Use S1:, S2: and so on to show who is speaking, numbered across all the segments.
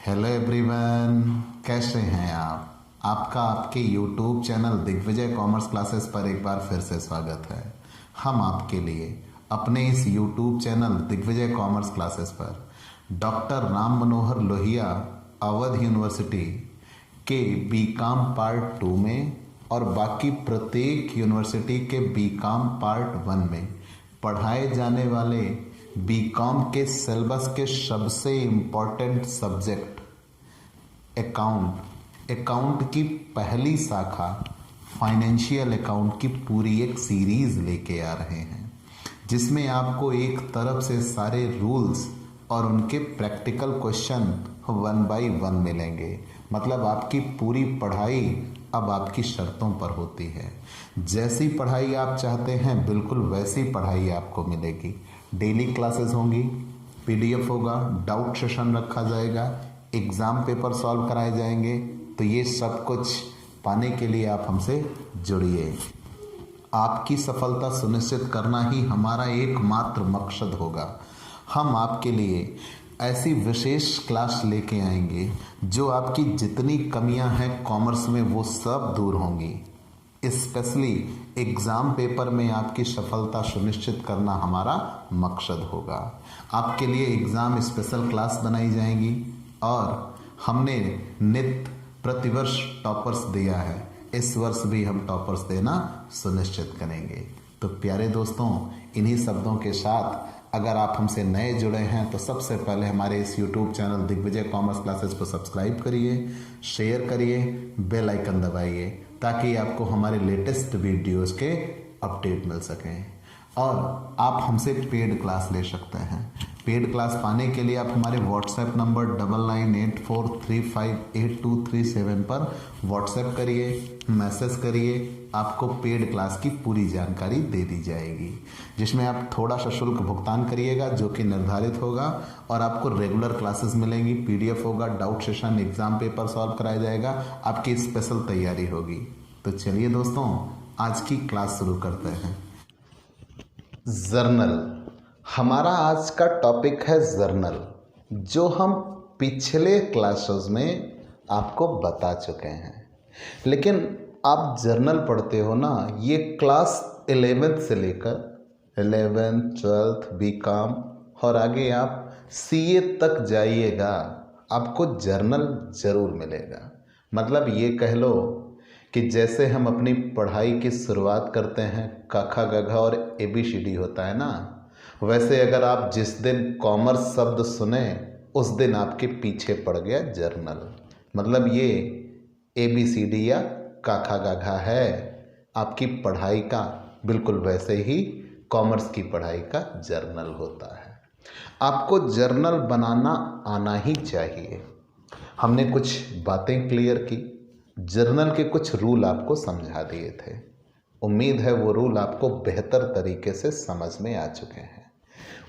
S1: Hello everyone, कैसे हैं आप। आपका आपके YouTube channel Digvijay commerce classes पर एक बार फिर से स्वागत है। हम आपके लिए अपने इस YouTube channel Digvijay commerce classes पर डॉक्टर राम मनोहर लोहिया अवध यूनिवर्सिटी के बीकॉम पार्ट 2 में और बाकी प्रत्येक यूनिवर्सिटी के बीकॉम पार्ट 1 में पढ़ाए जाने वाले बीकॉम के सिलेबस के सबसे इम्पोर्टेंट सब्जेक्ट अकाउंट की पहली शाखा फाइनेंशियल अकाउंट की पूरी एक सीरीज लेके आ रहे हैं, जिसमें आपको एक तरफ से सारे रूल्स और उनके प्रैक्टिकल क्वेश्चन 1 बाय 1 मिलेंगे। मतलब आपकी पूरी पढ़ाई अब आपकी शर्तों पर होती है। जैसी पढ़ाई आप चाहते हैं बिल्कुल वैसी पढ़ाई आपको मिलेगी। डेली क्लासेस होंगी, पीडीएफ होगा, डाउट सेशन रखा जाएगा, एग्ज़ाम पेपर सॉल्व कराए जाएंगे। तो ये सब कुछ पाने के लिए आप हमसे जुड़िए। आपकी सफलता सुनिश्चित करना ही हमारा एकमात्र मकसद होगा। हम आपके लिए ऐसी विशेष क्लास लेके आएंगे जो आपकी जितनी कमियां हैं कॉमर्स में वो सब दूर होंगी। स्पेशली एग्ज़ाम पेपर में आपकी सफलता सुनिश्चित करना हमारा मकसद होगा। आपके लिए एग्ज़ाम स्पेशल क्लास बनाई जाएंगी और हमने नित्य प्रतिवर्ष टॉपर्स दिया है, इस वर्ष भी हम टॉपर्स देना सुनिश्चित करेंगे। तो प्यारे दोस्तों, इन्हीं शब्दों के साथ अगर आप हमसे नए जुड़े हैं तो सबसे पहले हमारे इस YouTube channel Digvijay commerce classes को सब्सक्राइब करिए, शेयर करिए, बेल आइकन दबाइए ताकि आपको हमारे लेटेस्ट वीडियोस के अपडेट मिल सकें। और आप हमसे पेड क्लास ले सकते हैं। पेड क्लास पाने के लिए आप हमारे व्हाट्सएप नंबर 9984358237 पर व्हाट्सएप करिए, मैसेज करिए। आपको पेड क्लास की पूरी जानकारी दे दी जाएगी, जिसमें आप थोड़ा सा शुल्क भुगतान करिएगा जो कि निर्धारित होगा और आपको रेगुलर क्लासेस मिलेंगी, पीडीएफ होगा, doubt session, exam paper solve कराया जाएगा, आपकी स्पेशल तैयारी होगी। तो चलिए दोस्तों, आज की क्लास शुरू करते हैं। जर्नल, हमारा आज का टॉपिक है जर्नल, जो हम पिछले क्लासेस में आपको बता चुके हैं। लेकिन आप जर्नल पढ़ते हो ना, ये क्लास 11th से लेकर 11th 12th बीकॉम और आगे आप सीए तक जाइएगा, आपको जर्नल ज़रूर मिलेगा। मतलब ये कह लो कि जैसे हम अपनी पढ़ाई की शुरुआत करते हैं, क ख ग घ और ABCD होता है ना, वैसे अगर आप जिस दिन कॉमर्स शब्द सुने उस दिन आपके पीछे पड़ गया जर्नल। मतलब ये ABCD या क ख ग घ है आपकी पढ़ाई का, बिल्कुल वैसे ही कॉमर्स की पढ़ाई का जर्नल होता है। आपको जर्नल बनाना आना ही चाहिए। हमने कुछ बातें क्लियर की, जर्नल के कुछ रूल आपको समझा दिए थे। उम्मीद है वो रूल आपको बेहतर तरीके से समझ में आ चुके हैं।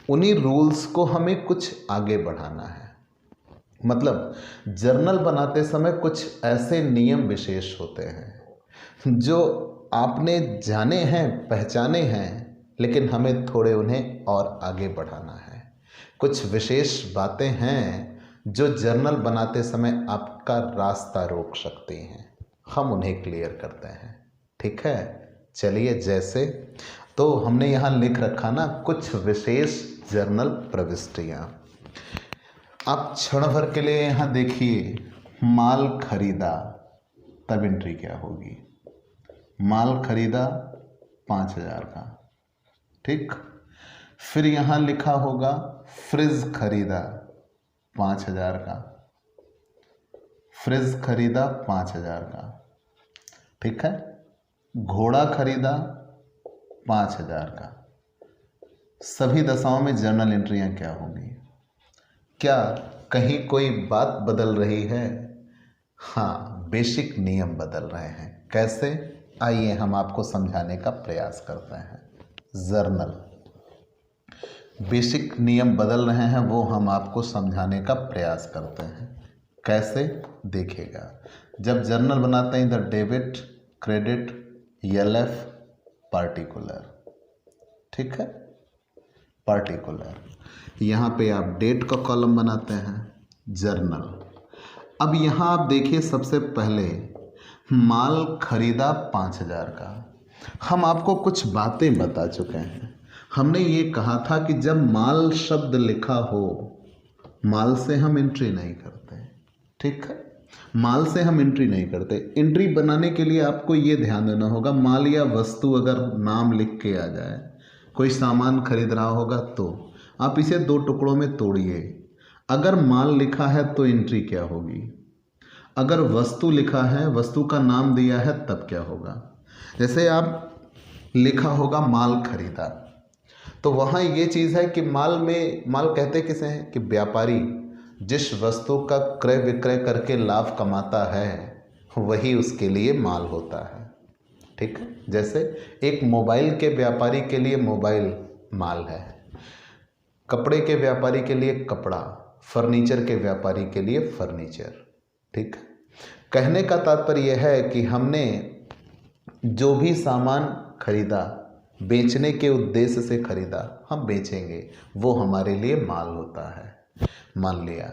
S1: उन्हीं रूल्स को हमें कुछ आगे बढ़ाना है। मतलब जर्नल बनाते समय कुछ ऐसे नियम विशेष होते हैं जो आपने जाने हैं, पहचाने हैं, लेकिन हमें थोड़े उन्हें और आगे बढ़ाना है। कुछ विशेष बातें हैं जो जर्नल बनाते समय आपका रास्ता रोक सकती हैं, हम उन्हें क्लियर करते हैं। ठीक है, चलिए। जैसे तो हमने यहाँ लिख रखा ना कुछ विशेष जर्नल प्रविष्टियाँ। आप क्षण भर के लिए यहाँ देखिए, माल खरीदा, तब एंट्री क्या होगी? माल खरीदा 5,000 का, ठीक। फिर यहाँ लिखा होगा फ्रिज खरीदा 5,000 का, फ्रिज खरीदा 5,000 का, ठीक है। घोड़ा खरीदा 5,000 का। सभी दशाओं में जर्नल एंट्रियां क्या होंगी? क्या कहीं कोई बात बदल रही है? हाँ, बेसिक नियम बदल रहे हैं। कैसे? आइए हम आपको समझाने का प्रयास करते हैं। जर्नल बेसिक नियम बदल रहे हैं, वो हम आपको समझाने का प्रयास करते हैं। कैसे? देखिएगा। जब जर्नल बनाते हैं इधर डेबिट, क्रेडिट, LF, पार्टिकुलर, ठीक है। पार्टिकुलर, यहाँ पे आप डेट का कॉलम बनाते हैं, जर्नल। अब यहाँ आप देखिए, सबसे पहले माल खरीदा 5,000 का। हम आपको कुछ बातें बता चुके हैं। हमने ये कहा था कि जब माल शब्द लिखा हो, माल से हम एंट्री नहीं करते, ठीक है। माल से हम एंट्री नहीं करते। एंट्री बनाने के लिए आपको ये ध्यान देना होगा, माल या वस्तु अगर नाम लिख के आ जाए, कोई सामान खरीद रहा होगा तो आप इसे 2 टुकड़ों में तोड़िए। अगर माल लिखा है तो एंट्री क्या होगी, अगर वस्तु लिखा है, वस्तु का नाम दिया है, तब क्या होगा। जैसे आप लिखा होगा माल खरीदा, तो वहाँ ये चीज़ है कि माल में, माल कहते किसे हैं कि व्यापारी जिस वस्तु का क्रय विक्रय करके लाभ कमाता है वही उसके लिए माल होता है, ठीक है। जैसे एक मोबाइल के व्यापारी के लिए मोबाइल माल है, कपड़े के व्यापारी के लिए कपड़ा, फर्नीचर के व्यापारी के लिए फर्नीचर, ठीक है। कहने का तात्पर्य यह है कि हमने जो भी सामान खरीदा, बेचने के उद्देश्य से खरीदा, हम बेचेंगे, वो हमारे लिए माल होता है, मान लिया।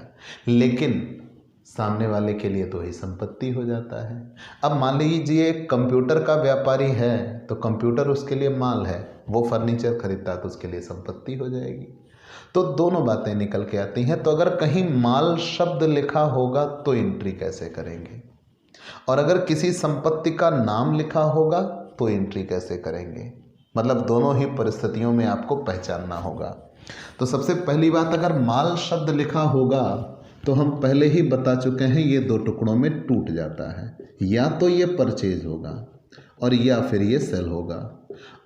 S1: लेकिन सामने वाले के लिए तो वही संपत्ति हो जाता है। अब मान लीजिए कंप्यूटर का व्यापारी है तो कंप्यूटर उसके लिए माल है, वो फर्नीचर खरीदता तो उसके लिए संपत्ति हो जाएगी। तो दोनों बातें निकल के आती हैं। तो अगर कहीं माल शब्द लिखा होगा तो एंट्री कैसे करेंगे, और अगर किसी संपत्ति का नाम लिखा होगा तो एंट्री कैसे करेंगे, मतलब दोनों ही परिस्थितियों में आपको पहचानना होगा। तो सबसे पहली बात, अगर माल शब्द लिखा होगा तो हम पहले ही बता चुके हैं ये 2 टुकड़ों में टूट जाता है, या तो ये परचेज होगा और या फिर ये सेल होगा।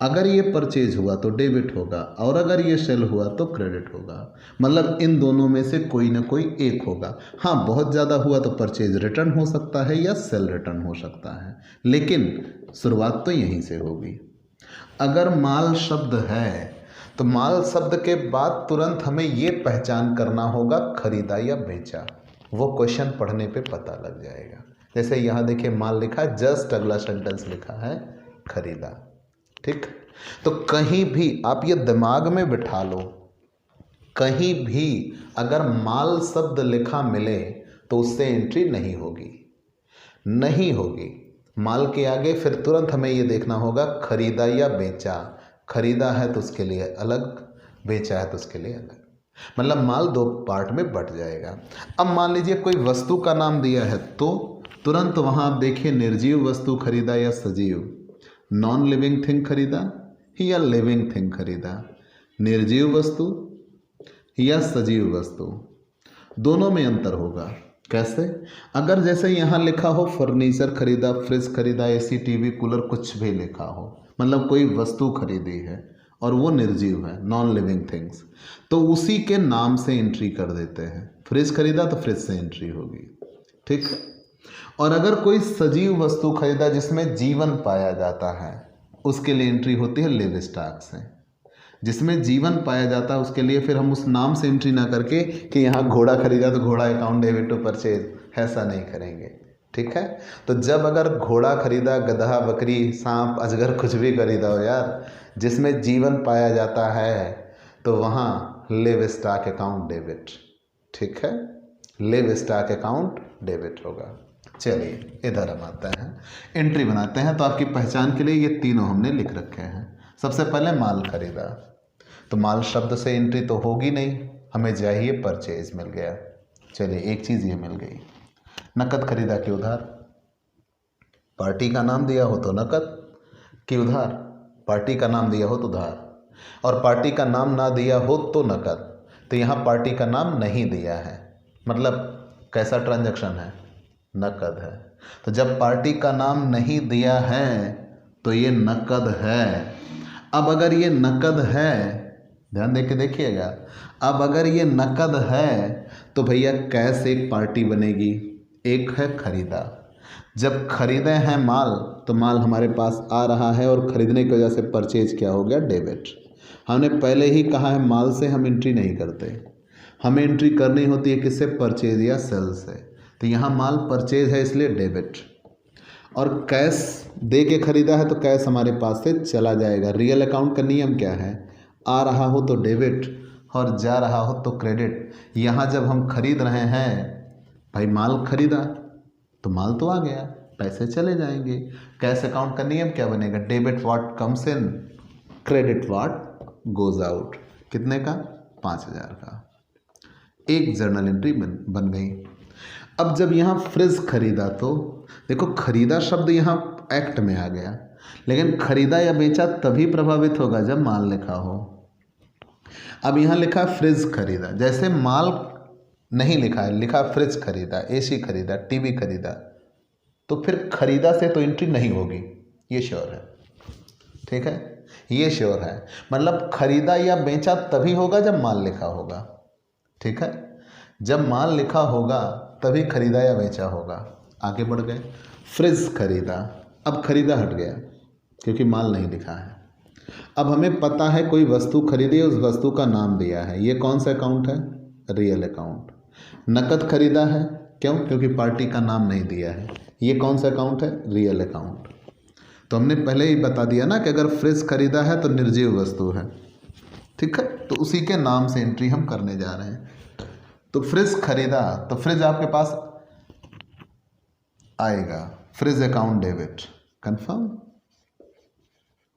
S1: अगर ये परचेज हुआ तो डेबिट होगा, और अगर ये सेल हुआ तो क्रेडिट होगा। मतलब इन दोनों में से कोई ना कोई एक होगा। हाँ, बहुत ज़्यादा हुआ तो परचेज रिटर्न हो सकता है या सेल रिटर्न हो सकता है, लेकिन शुरुआत तो यहीं से होगी। अगर माल शब्द है तो माल शब्द के बाद तुरंत हमें ये पहचान करना होगा खरीदा या बेचा। वो क्वेश्चन पढ़ने पे पता लग जाएगा। जैसे यहाँ देखिए माल लिखा है, जस्ट अगला सेंटेंस लिखा है खरीदा, ठीक। तो कहीं भी आप ये दिमाग में बिठा लो, कहीं भी अगर माल शब्द लिखा मिले तो उससे एंट्री नहीं होगी, नहीं होगी। माल के आगे फिर तुरंत हमें ये देखना होगा खरीदा या बेचा। खरीदा है तो उसके लिए अलग, बेचा है तो उसके लिए अलग, मतलब माल 2 पार्ट में बट जाएगा। अब मान लीजिए कोई वस्तु का नाम दिया है तो तुरंत वहाँ आप देखिए निर्जीव वस्तु खरीदा या सजीव, नॉन लिविंग थिंग खरीदा या लिविंग थिंग खरीदा, निर्जीव वस्तु या सजीव वस्तु, दोनों में अंतर होगा। कैसे? अगर जैसे यहाँ लिखा हो फर्नीचर खरीदा, फ्रिज खरीदा, एसी, टीवी, कूलर, कुछ भी लिखा हो, मतलब कोई वस्तु खरीदी है और वो निर्जीव है, नॉन लिविंग थिंग्स, तो उसी के नाम से एंट्री कर देते हैं। फ्रिज खरीदा तो फ्रिज से एंट्री होगी, ठीक। और अगर कोई सजीव वस्तु खरीदा जिसमें जीवन पाया जाता है, उसके लिए एंट्री होती है लिव स्टॉक से। जिसमें जीवन पाया जाता है उसके लिए फिर हम उस नाम से एंट्री ना करके कि यहाँ घोड़ा खरीदा तो घोड़ा अकाउंट डेबिट टू परचेज, ऐसा नहीं करेंगे, ठीक है। तो जब अगर घोड़ा खरीदा, गधा, बकरी, सांप, अजगर, कुछ भी खरीदा हो यार, जिसमें जीवन पाया जाता है तो वहाँ लिव स्टॉक अकाउंट डेबिट, ठीक है, लिव स्टॉक अकाउंट डेबिट होगा। चलिए इधर हम आते हैं, एंट्री बनाते हैं। तो आपकी पहचान के लिए ये तीनों हमने लिख रखे हैं। सबसे पहले माल खरीदा, तो माल शब्द से एंट्री तो होगी नहीं, हमें चाहिए परचेज, मिल गया। चलिए एक चीज़ ये मिल गई। नकद खरीदा कि उधार, पार्टी का नाम दिया हो तो नकद कि उधार, पार्टी का नाम दिया हो तो उधार, और पार्टी का नाम ना दिया हो तो नकद। तो यहाँ पार्टी का नाम नहीं दिया है, मतलब कैसा ट्रांजैक्शन है, नकद है। तो जब पार्टी का नाम नहीं दिया है तो ये नकद है। अब अगर ये नकद है, ध्यान दे के देखिएगा, अब अगर ये नकद है तो भैया कैश एक पार्टी बनेगी, एक है खरीदा। जब खरीदे हैं माल तो माल हमारे पास आ रहा है और खरीदने की वजह से परचेज क्या हो गया, डेबिट। हमने पहले ही कहा है माल से हम एंट्री नहीं करते, हमें एंट्री करनी होती है किससे, परचेज या सेल से। तो यहाँ माल परचेज है इसलिए डेबिट, और कैश दे के खरीदा है तो कैश हमारे पास से चला जाएगा। रियल अकाउंट का नियम क्या है, आ रहा हो तो डेबिट और जा रहा हो तो क्रेडिट। यहाँ जब हम खरीद रहे हैं, भाई माल खरीदा तो माल तो आ गया, पैसे चले जाएंगे। कैश अकाउंट का नियम क्या बनेगा? Debit what comes in, credit what goes out. कितने का? 5,000 का। एक जर्नल एंट्री बन गई। अब जब यहाँ फ्रिज खरीदा तो देखो, खरीदा शब्द यहाँ एक्ट में आ गया, लेकिन खरीदा या बेचा तभी प्रभावित होगा जब माल लिखा हो। अब यहाँ लिखा फ्रिज खरीदा, जैसे माल नहीं लिखा है, लिखा फ्रिज खरीदा, एसी खरीदा, टीवी खरीदा, तो फिर खरीदा से तो एंट्री नहीं होगी, ये श्योर है। ठीक है, ये श्योर है। मतलब खरीदा या बेचा तभी होगा जब माल लिखा होगा। ठीक है, जब माल लिखा होगा तभी खरीदा या बेचा होगा। आगे बढ़ गए, फ्रिज खरीदा। अब खरीदा हट गया क्योंकि माल नहीं लिखा है। अब हमें पता है कोई वस्तु खरीदी, उस वस्तु का नाम दिया है, ये कौन सा अकाउंट है? Real account. नकद खरीदा है, क्यों? क्योंकि पार्टी का नाम नहीं दिया है, ये कौन सा अकाउंट है? Real account. तो हमने पहले ही बता दिया ना कि अगर फ्रिज खरीदा है तो निर्जीव वस्तु है। ठीक है, तो उसी के नाम से एंट्री हम करने जा रहे हैं। तो फ्रिज खरीदा, तो फ्रिज आपके पास आएगा, fridge account debit, confirm.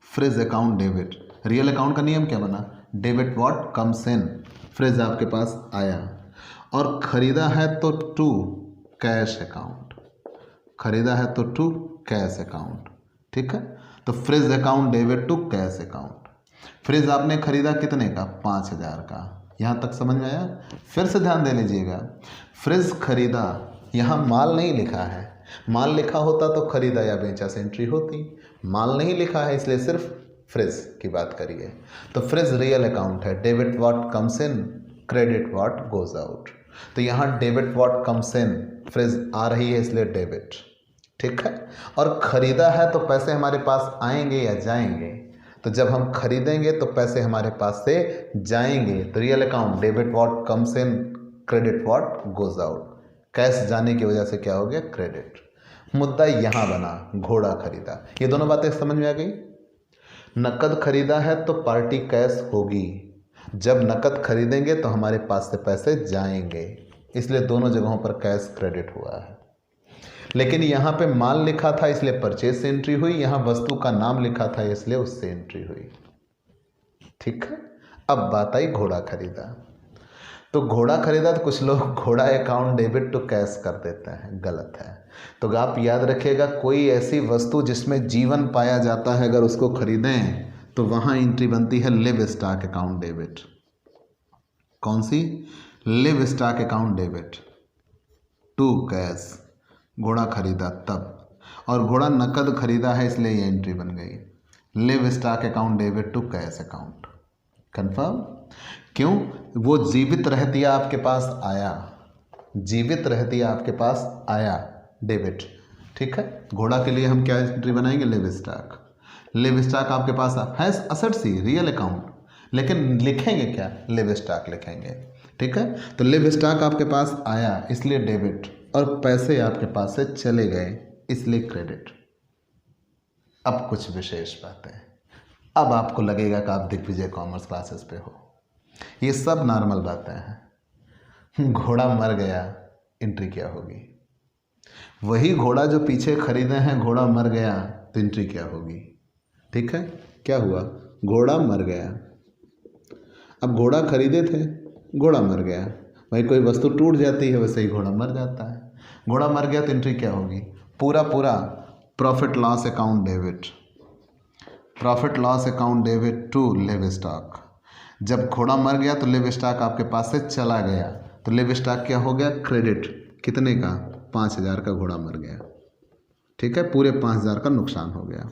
S1: Fridge account debit, real account का नियम क्या बना? Debit what comes in, fridge आपके पास आया। और खरीदा है तो टू कैश अकाउंट, खरीदा है तो टू कैश अकाउंट। ठीक है, तो fridge account debit to cash account. Fridge आपने खरीदा कितने का? 5,000 का। यहाँ तक समझ में आया? फिर से ध्यान दे लीजिएगा, फ्रिज खरीदा, यहाँ माल नहीं लिखा है। माल लिखा होता तो खरीदा या बेचा से एंट्री होती, माल नहीं लिखा है इसलिए सिर्फ फ्रिज की बात करिए। तो फ्रिज रियल अकाउंट है, debit what comes in, credit what goes out. तो यहाँ debit what comes in, fridge आ रही है इसलिए डेबिट। ठीक है, और खरीदा है तो पैसे हमारे पास आएंगे या जाएंगे? तो जब हम खरीदेंगे तो पैसे हमारे पास से जाएंगे, तो real account debit what comes in, credit what goes out. Cash जाने की वजह से क्या हो गया? क्रेडिट। मुद्दा यहाँ बना, घोड़ा खरीदा। ये दोनों बातें समझ में आ गई? नकद खरीदा है तो पार्टी कैश होगी, जब नकद खरीदेंगे तो हमारे पास से पैसे जाएंगे, इसलिए दोनों जगहों पर कैश क्रेडिट हुआ है। लेकिन यहाँ पे माल लिखा था इसलिए परचेज से एंट्री हुई, यहाँ वस्तु का नाम लिखा था इसलिए उससे एंट्री हुई। ठीक है, अब बात आई घोड़ा खरीदा। तो घोड़ा खरीदा तो कुछ लोग घोड़ा अकाउंट डेबिट टू कैश कर देते हैं, गलत है। तो आप याद रखिएगा, कोई ऐसी वस्तु जिसमें जीवन पाया जाता है अगर उसको खरीदें तो वहाँ एंट्री बनती है लिव स्टॉक अकाउंट डेबिट। कौन सी? Livestock account debit to cash. घोड़ा खरीदा तब, और घोड़ा नकद खरीदा है इसलिए ये एंट्री बन गई, livestock account debit to cash account. Confirm? क्यों? वो जीवित रहती आपके पास आया, जीवित रहती आपके पास आया, डेबिट। ठीक है, घोड़ा के लिए हम क्या एंट्री बनाएंगे? Live stock. लिव स्टॉक आपके पास है, असट सी रियल अकाउंट, लेकिन लिखेंगे क्या? लिव स्टॉक लिखेंगे। ठीक है, तो लिव स्टॉक आपके पास आया इसलिए डेबिट, और पैसे आपके पास से चले गए इसलिए क्रेडिट। अब कुछ विशेष बातें, अब आपको लगेगा कि आप दिग्विजय कॉमर्स क्लासेस पे हो। ये सब नॉर्मल बातें हैं। घोड़ा मर गया, एंट्री क्या होगी? वही घोड़ा जो पीछे खरीदे हैं, घोड़ा मर गया तो एंट्री क्या होगी? ठीक है, क्या हुआ? घोड़ा मर गया। अब घोड़ा खरीदे थे, घोड़ा मर गया। भाई कोई वस्तु टूट जाती है, वैसे ही घोड़ा मर जाता है। घोड़ा मर गया तो एंट्री क्या होगी? पूरा profit loss account debit, profit loss account debit to livestock. जब घोड़ा मर गया तो लिव स्टॉक आपके पास से चला गया, तो लिव स्टॉक क्या हो गया? क्रेडिट। कितने का? 5,000 का घोड़ा मर गया। ठीक है, पूरे 5,000 का नुकसान हो गया।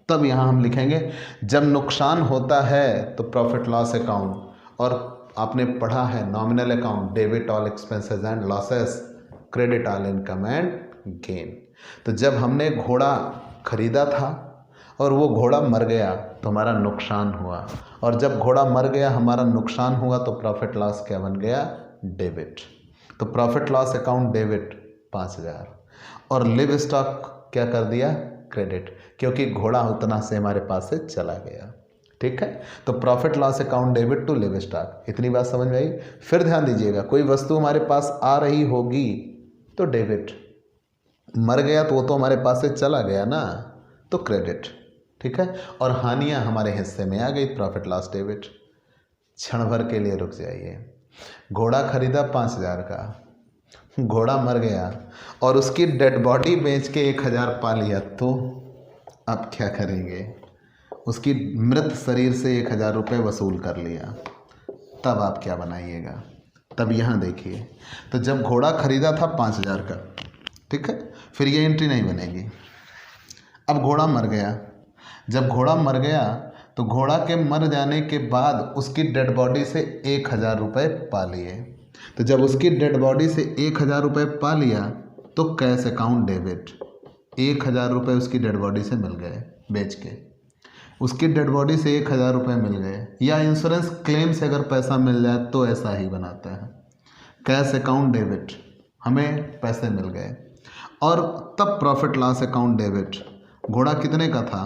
S1: तब यहाँ हम लिखेंगे, जब नुकसान होता है तो प्रॉफिट लॉस अकाउंट, और आपने पढ़ा है nominal account, debit all expenses and losses, credit all income and gain. तो जब हमने घोड़ा खरीदा था और वो घोड़ा मर गया तो हमारा नुकसान हुआ, और जब घोड़ा मर गया हमारा नुकसान हुआ तो प्रॉफिट लॉस क्या बन गया? डेबिट। तो प्रॉफिट लॉस अकाउंट डेबिट 5,000, और लिव स्टॉक क्या कर दिया? क्रेडिट, क्योंकि घोड़ा उतना से हमारे पास से चला गया। ठीक है, तो profit loss account debit to livestock. इतनी बात समझ में आई? फिर ध्यान दीजिएगा, कोई वस्तु हमारे पास आ रही होगी तो डेबिट। मर गया तो वो तो हमारे पास से चला गया ना, तो क्रेडिट। ठीक है, और हानियाँ हमारे हिस्से में आ गई, प्रॉफिट लॉस डेबिट। क्षण भर के लिए रुक जाइए। घोड़ा खरीदा 5,000 का, घोड़ा मर गया और उसकी डेड बॉडी बेच के 1,000 पा लिया, तो आप क्या करेंगे? उसकी मृत शरीर से 1,000 रुपये वसूल कर लिया, तब आप क्या बनाइएगा? तब यहाँ देखिए, तो जब घोड़ा खरीदा था 5,000 का, ठीक है, फिर ये एंट्री नहीं बनेगी। अब घोड़ा मर गया, जब घोड़ा मर गया तो घोड़ा के मर जाने के बाद उसकी डेड बॉडी से 1,000 रुपये पा लिए। तो जब उसकी डेड बॉडी से 1,000 रुपये पा लिया तो कैश अकाउंट डेबिट। 1,000 रुपये उसकी डेड बॉडी से मिल गए बेच के, उसकी डेड बॉडी से 1,000 रुपये मिल गए। या इंश्योरेंस क्लेम से अगर पैसा मिल जाए तो ऐसा ही बनाते हैं, कैश अकाउंट डेबिट, हमें पैसे मिल गए। और तब प्रॉफिट लॉस अकाउंट डेबिट। घोड़ा कितने का था?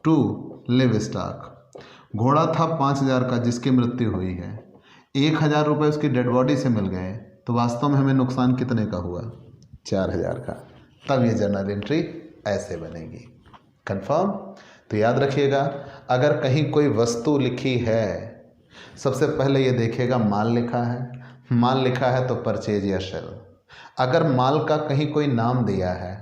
S1: 2 लिव स्टॉक। घोड़ा था 5,000 का जिसकी मृत्यु हुई है, 1,000 रुपये उसकी डेड बॉडी से मिल गए, तो वास्तव में हमें नुकसान कितने का हुआ? 4,000 का। तब ये जर्नल एंट्री ऐसे बनेगी। कंफर्म? तो याद रखिएगा, अगर कहीं कोई वस्तु लिखी है, सबसे पहले ये देखिएगा माल लिखा है, माल लिखा है तो परचेज या सेल। अगर माल का कहीं कोई नाम दिया है,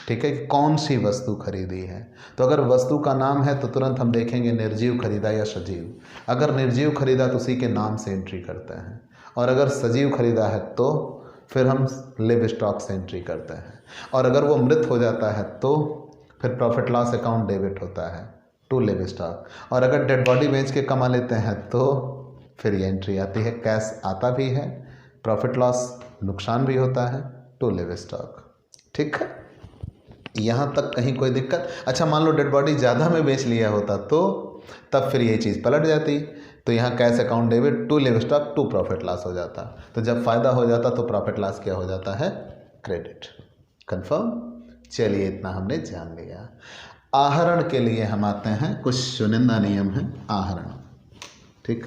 S1: ठीक है, कि कौन सी वस्तु खरीदी है, तो अगर वस्तु का नाम है तो तुरंत हम देखेंगे निर्जीव खरीदा या सजीव। अगर निर्जीव खरीदा तो उसी के नाम से एंट्री करते हैं, और अगर सजीव खरीदा है तो फिर हम लिव स्टॉक से एंट्री करते हैं, और अगर वो मृत हो जाता है तो फिर प्रॉफिट लॉस अकाउंट डेबिट होता है टू लिव स्टॉक, और अगर डेड बॉडी बेच के कमा लेते हैं तो फिर ये एंट्री आती है, कैश आता भी है, प्रॉफिट लॉस नुकसान भी होता है, टू लिव स्टॉक। ठीक है, यहाँ तक कहीं कोई दिक्कत? अच्छा, मान लो डेड बॉडी ज़्यादा में बेच लिया होता तो तब फिर ये चीज़ पलट जाती, तो यहाँ cash account debit to livestock to profit loss हो जाता। तो जब फ़ायदा हो जाता तो प्रॉफिट लॉस क्या हो जाता है? क्रेडिट। कंफर्म? चलिए, इतना हमने जान लिया। आहरण के लिए हम आते हैं, कुछ चुनिंदा नियम हैं आहरण। ठीक,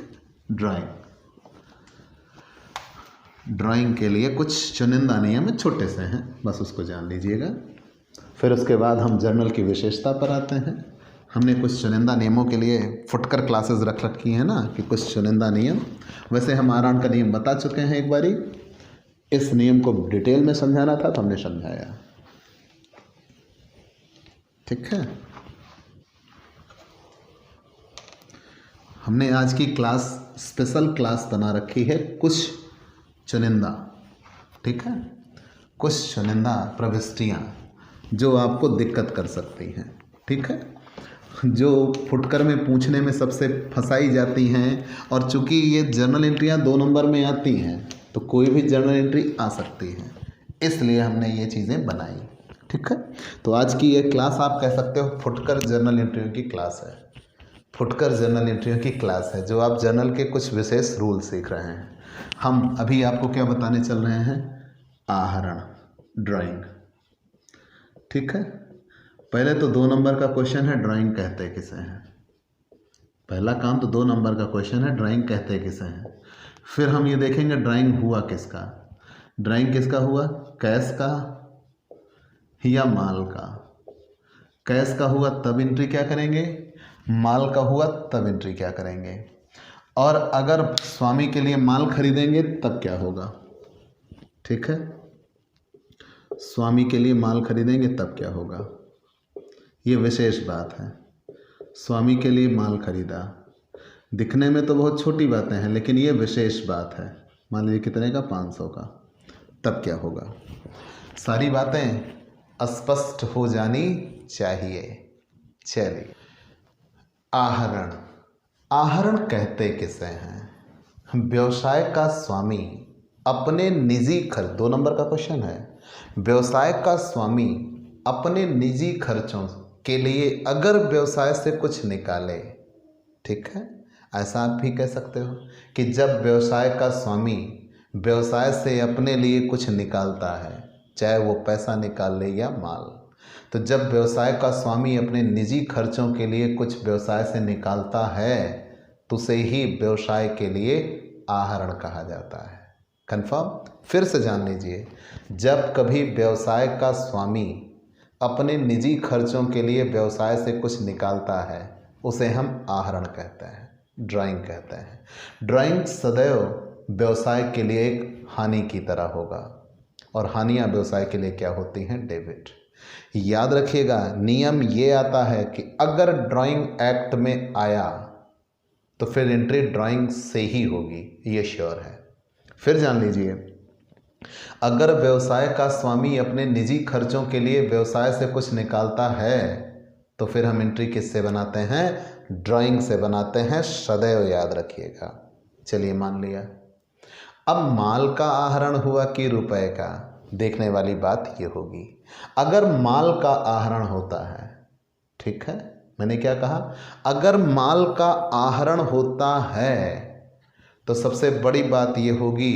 S1: ड्राइंग के लिए कुछ चुनिंदा नियम है, छोटे से हैं, बस उसको जान लीजिएगा। फिर उसके बाद हम जर्नल की विशेषता पर आते हैं। हमने कुछ चुनिंदा नियमों के लिए फुटकर क्लासेस रख रखी हैं ना, कि कुछ चुनिंदा नियम। वैसे हम आहरण का नियम बता चुके हैं एक बारी, इस नियम को डिटेल में समझाना था तो हमने समझाया। ठीक है, हमने आज की क्लास स्पेशल क्लास बना रखी है कुछ चुनिंदा, ठीक है, कुछ चुनिंदा प्रविष्टियाँ जो आपको दिक्कत कर सकती हैं। ठीक है, जो फुटकर में पूछने में सबसे फंसाई जाती हैं, और चूंकि ये जर्नल एंट्रियाँ 2 नंबर में आती हैं तो कोई भी जर्नल एंट्री आ सकती है, इसलिए हमने ये चीज़ें बनाई। ठीक है, तो आज की ये क्लास आप कह सकते हो फुटकर जर्नल एंट्रियों की क्लास है। फुटकर जर्नल एंट्रियों की क्लास है, जो आप जर्नल के कुछ विशेष रूल सीख रहे हैं। हम अभी आपको क्या बताने चल रहे हैं? आहरण, ड्राइंग। ठीक है, पहले तो 2 नंबर का क्वेश्चन है, ड्राइंग कहते किसे हैं। पहला काम तो 2 नंबर का क्वेश्चन है, ड्राइंग कहते किसे हैं। फिर हम ये देखेंगे ड्राइंग हुआ किसका। ड्राइंग किसका हुआ? कैश का या माल का? कैश का हुआ तब एंट्री क्या करेंगे, माल का हुआ तब एंट्री क्या करेंगे, और अगर स्वामी के लिए माल खरीदेंगे तब क्या होगा। ठीक है, स्वामी के लिए माल खरीदेंगे तब क्या होगा, ये विशेष बात है। स्वामी के लिए माल खरीदा, दिखने में तो बहुत छोटी बातें हैं लेकिन ये विशेष बात है। मान लीजिए कितने का? 500 का, तब क्या होगा। सारी बातें स्पष्ट हो जानी चाहिए। चलिए, आहरण। आहरण कहते किसे हैं? व्यवसाय का स्वामी अपने निजी खर्च, 2 नंबर का क्वेश्चन है, व्यवसाय का स्वामी अपने निजी खर्चों के लिए अगर व्यवसाय से कुछ निकाले, ठीक है, ऐसा आप भी कह सकते हो कि जब व्यवसाय का स्वामी व्यवसाय से अपने लिए कुछ निकालता है, चाहे वो पैसा निकाल ले या माल, तो जब व्यवसाय का स्वामी अपने निजी खर्चों के लिए कुछ व्यवसाय से निकालता है तो उसे ही व्यवसाय के लिए आहरण कहा जाता है। कंफर्म? फिर से जान लीजिए, जब कभी व्यवसाय का स्वामी अपने निजी खर्चों के लिए व्यवसाय से कुछ निकालता है उसे हम आहरण कहते हैं, ड्राइंग कहते हैं। ड्राइंग सदैव व्यवसाय के लिए एक हानि की तरह होगा और हानियाँ व्यवसाय के लिए क्या होती हैं? डेबिट। याद रखिएगा, नियम ये आता है कि अगर ड्राइंग एक्ट में आया तो फिर एंट्री ड्राइंग से ही होगी, ये श्योर है। फिर जान लीजिए, अगर व्यवसाय का स्वामी अपने निजी खर्चों के लिए व्यवसाय से कुछ निकालता है तो फिर हम एंट्री किससे बनाते हैं? ड्राइंग से बनाते हैं, सदैव याद रखिएगा। चलिए मान लिया। अब माल का आहरण हुआ कि रुपए का, देखने वाली बात ये होगी। अगर माल का आहरण होता है, ठीक है, मैंने क्या कहा? अगर माल का आहरण होता है तो सबसे बड़ी बात ये होगी,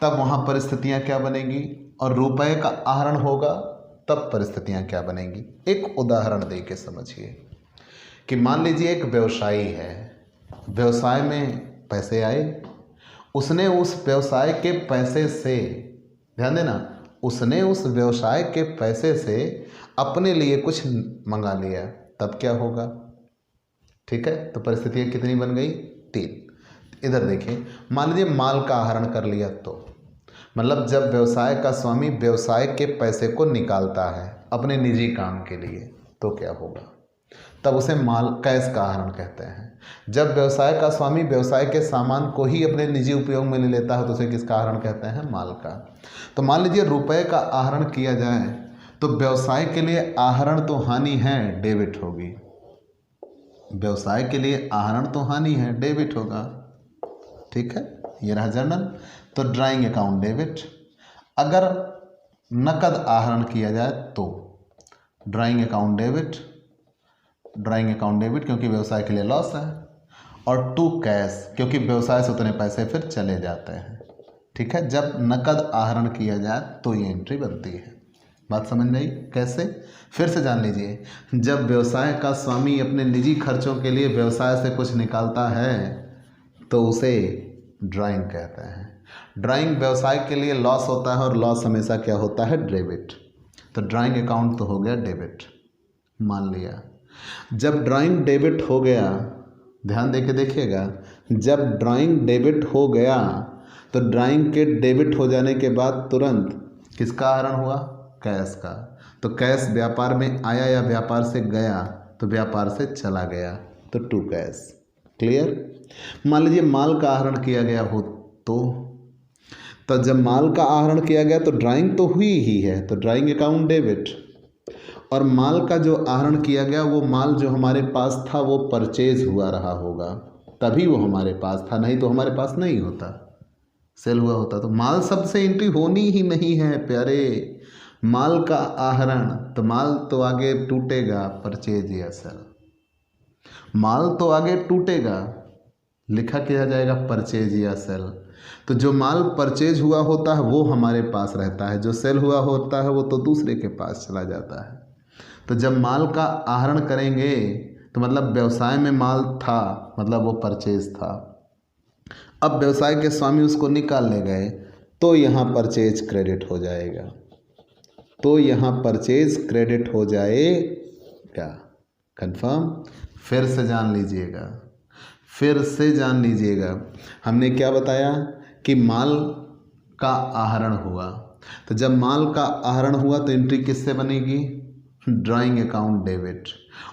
S1: तब वहाँ परिस्थितियाँ क्या बनेगी? और रुपए का आहरण होगा तब परिस्थितियाँ क्या बनेगी? एक उदाहरण दे के समझिए कि मान लीजिए एक व्यवसायी है, व्यवसाय में पैसे आए, उसने उस व्यवसाय के पैसे से, ध्यान देना, उसने उस व्यवसाय के पैसे से अपने लिए कुछ मंगा लिया, तब क्या होगा? ठीक है, तो परिस्थितियाँ कितनी बन गई? 3। इधर देखिए, मान लीजिए माल का आहरण कर लिया, तो मतलब जब व्यवसाय का स्वामी व्यवसाय के पैसे को निकालता है अपने निजी काम के लिए तो क्या होगा? तब उसे माल, कैश का आहरण कहते हैं। जब व्यवसाय का स्वामी व्यवसाय के सामान को ही अपने निजी उपयोग में ले लेता है तो उसे किसका आहरण कहते हैं? माल का। तो मान लीजिए रुपए का आहरण किया जाए तो व्यवसाय के लिए आहरण तो हानि है, डेबिट होगी। व्यवसाय के लिए आहरण तो हानि है, डेबिट होगा। ठीक है, ये रहा जर्नल। तो ड्राइंग अकाउंट डेबिट। अगर नकद आहरण किया जाए तो drawing account debit, drawing account debit क्योंकि व्यवसाय के लिए लॉस है, और टू कैश क्योंकि व्यवसाय से उतने पैसे फिर चले जाते हैं। ठीक है, जब नकद आहरण किया जाए तो ये एंट्री बनती है। बात समझ में आई? कैसे? फिर से जान लीजिए, जब व्यवसाय का स्वामी अपने निजी खर्चों के लिए व्यवसाय से कुछ निकालता है तो उसे ड्राइंग कहते हैं। ड्राइंग व्यवसाय के लिए लॉस होता है और लॉस हमेशा क्या होता है? डेबिट। तो ड्राइंग अकाउंट तो हो गया डेबिट, मान लिया। जब ड्राइंग डेबिट हो गया, ध्यान दे के देखिएगा, जब ड्राइंग डेबिट हो गया तो ड्राइंग के डेबिट हो जाने के बाद तुरंत किसका आहरण हुआ? कैश का। तो कैश व्यापार में आया या व्यापार से गया? तो व्यापार से चला गया, तो टू कैश। क्लियर? मान लीजिए माल का आहरण किया गया हो तो जब माल का आहरण किया गया तो ड्राइंग तो हुई ही है, तो ड्राइंग अकाउंट डेबिट। और माल का जो आहरण किया गया वो माल जो हमारे पास था वो परचेज हुआ रहा होगा, तभी वो हमारे पास था, नहीं तो हमारे पास नहीं होता, सेल हुआ होता। तो माल शब्द से एंट्री होनी ही नहीं है प्यारे। माल का आहरण, तो माल तो आगे टूटेगा, परचेज या सेल। माल तो आगे टूटेगा, लिखा किया जाएगा परचेज या सेल। तो जो माल परचेज हुआ होता है वो हमारे पास रहता है, जो सेल हुआ होता है वो तो दूसरे के पास चला जाता है। तो जब माल का आहरण करेंगे तो मतलब व्यवसाय में माल था, मतलब वो परचेज था। अब व्यवसाय के स्वामी उसको निकाल ले गए तो यहाँ परचेज क्रेडिट हो जाएगा, तो यहाँ परचेज क्रेडिट हो जाएगा। कंफर्म? फिर से जान लीजिएगा, फिर से जान लीजिएगा, हमने क्या बताया कि माल का आहरण हुआ। तो जब माल का आहरण हुआ तो एंट्री किससे बनेगी? Drawing account debit.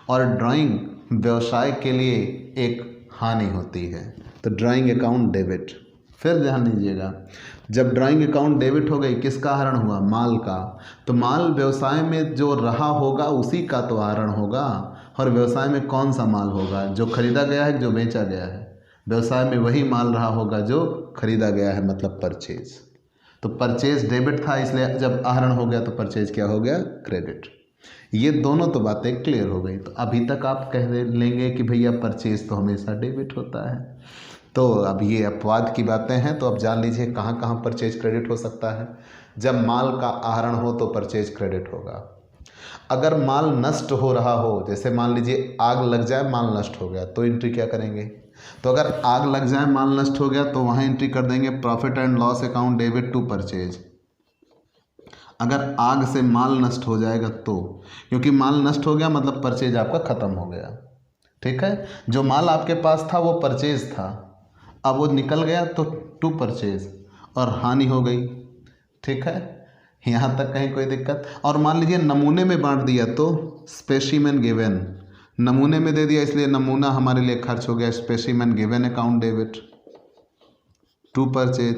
S1: और ड्राइंग व्यवसाय के लिए एक हानि होती है, तो ड्राइंग अकाउंट डेबिट। फिर ध्यान दीजिएगा, जब ड्राइंग अकाउंट डेबिट हो गई, किसका आहरण हुआ? माल का। तो माल व्यवसाय में जो रहा होगा उसी का तो आहरण होगा। और व्यवसाय में कौन सा माल होगा? जो खरीदा गया है, जो बेचा गया है। व्यवसाय में वही माल रहा होगा जो खरीदा गया है, मतलब परचेज। तो परचेज डेबिट था, इसलिए जब आहरण हो गया तो परचेज क्या हो गया? क्रेडिट। ये दोनों तो बातें क्लियर हो गई। तो अभी तक आप कह लेंगे कि भैया परचेज तो हमेशा डेबिट होता है, तो अब ये अपवाद की बातें हैं। तो अब जान लीजिए कहाँ कहाँ परचेज क्रेडिट हो सकता है। जब माल का आहरण हो तो परचेज क्रेडिट होगा। अगर माल नष्ट हो रहा हो, जैसे मान लीजिए आग लग जाए, माल नष्ट हो गया, तो एंट्री क्या करेंगे? तो अगर आग लग जाए, माल नष्ट हो गया, तो वहाँ एंट्री कर देंगे profit and loss account debit to purchase. अगर आग से माल नष्ट हो जाएगा तो, क्योंकि माल नष्ट हो गया मतलब परचेज आपका ख़त्म हो गया। ठीक है, जो माल आपके पास था वो परचेज था, अब वो निकल गया तो टू परचेज और हानि हो गई। ठीक है, यहाँ तक कहीं कोई दिक्कत? और मान लीजिए नमूने में बांट दिया तो स्पेसिमेन गिवन, नमूने में दे दिया इसलिए नमूना हमारे लिए खर्च हो गया, specimen given account debit to purchase.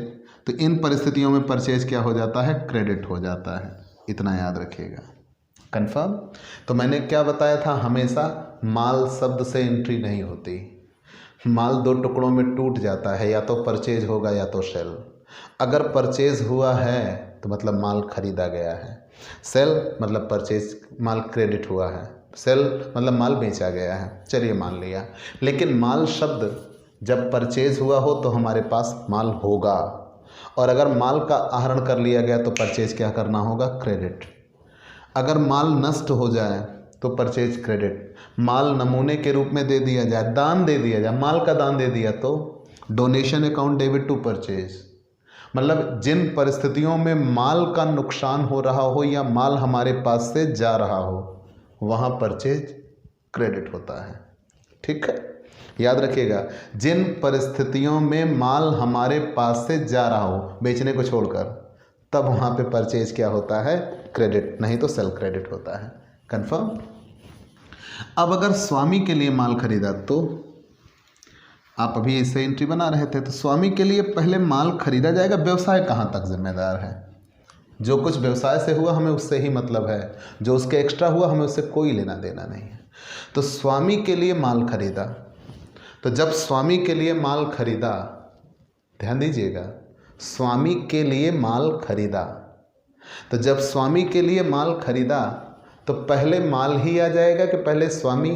S1: तो इन परिस्थितियों में परचेज क्या हो जाता है? क्रेडिट हो जाता है। इतना याद रखिएगा। कंफर्म? तो मैंने क्या बताया था, हमेशा माल शब्द से एंट्री नहीं होती। माल दो टुकड़ों में टूट जाता है, या तो परचेज होगा या तो सेल। अगर परचेज हुआ है तो मतलब माल खरीदा गया है, सेल मतलब परचेज माल क्रेडिट हुआ है, सेल मतलब माल बेचा गया है। चलिए मान लिया, लेकिन माल शब्द जब परचेज हुआ हो तो हमारे पास माल होगा, और अगर माल का आहरण कर लिया गया तो परचेज क्या करना होगा? क्रेडिट। अगर माल नष्ट हो जाए तो परचेज क्रेडिट। माल नमूने के रूप में दे दिया जाए, दान दे दिया जाए, माल का दान दे दिया तो donation account debit to purchase. मतलब जिन परिस्थितियों में माल का नुकसान हो रहा हो या माल हमारे पास से जा रहा हो, वहाँ परचेज क्रेडिट होता है। ठीक है, याद रखिएगा, जिन परिस्थितियों में माल हमारे पास से जा रहा हो बेचने को छोड़कर, तब वहाँ पे परचेज क्या होता है? क्रेडिट, नहीं तो सेल क्रेडिट होता है। कंफर्म? अब अगर स्वामी के लिए माल खरीदा तो आप अभी इससे एंट्री बना रहे थे, तो स्वामी के लिए पहले माल खरीदा जाएगा। व्यवसाय कहाँ तक जिम्मेदार है? जो कुछ व्यवसाय से हुआ हमें उससे ही मतलब है, जो उसके एक्स्ट्रा हुआ हमें उससे कोई लेना देना नहीं है। तो स्वामी के लिए माल खरीदा, तो जब स्वामी के लिए माल खरीदा, ध्यान दीजिएगा, स्वामी के लिए माल खरीदा, तो जब स्वामी के लिए माल खरीदा तो पहले माल ही आ जाएगा कि पहले स्वामी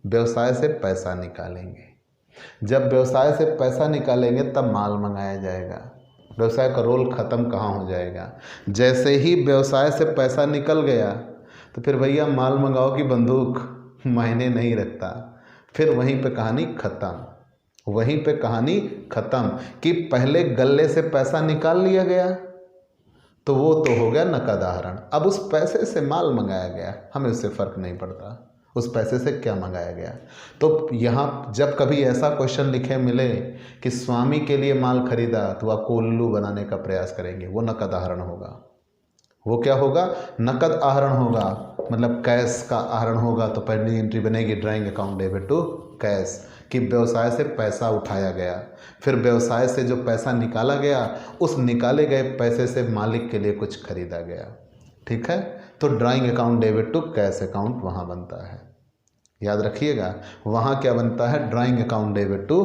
S1: व्यवसाय से पैसा निकालेंगे? जब व्यवसाय से पैसा निकालेंगे तब माल मंगाया जाएगा। व्यवसाय का रोल ख़त्म कहाँ हो जाएगा? जैसे ही व्यवसाय से पैसा निकल गया तो फिर भैया माल मंगाओ की बंदूक मायने नहीं रखता, फिर वहीं पे कहानी ख़त्म। वहीं पे कहानी ख़त्म कि पहले गल्ले से पैसा निकाल लिया गया तो वो तो हो गया नकद आहरण। अब उस पैसे से माल मंगाया गया, हमें उससे फ़र्क नहीं पड़ता उस पैसे से क्या मंगाया गया। तो यहाँ जब कभी ऐसा क्वेश्चन लिखे मिले कि स्वामी के लिए माल खरीदा, तो आपको उल्लू बनाने का प्रयास करेंगे। वो नकद आहरण होगा। वो क्या होगा? नकद आहरण होगा, मतलब कैश का आहरण होगा। तो पहली एंट्री बनेगी drawing account debit to cash, कि व्यवसाय से पैसा उठाया गया, फिर व्यवसाय से जो पैसा निकाला गया उस निकाले गए पैसे से मालिक के लिए कुछ खरीदा गया। ठीक है, तो drawing account debit to cash account वहाँ बनता है। याद रखिएगा, वहाँ क्या बनता है? Drawing account debit to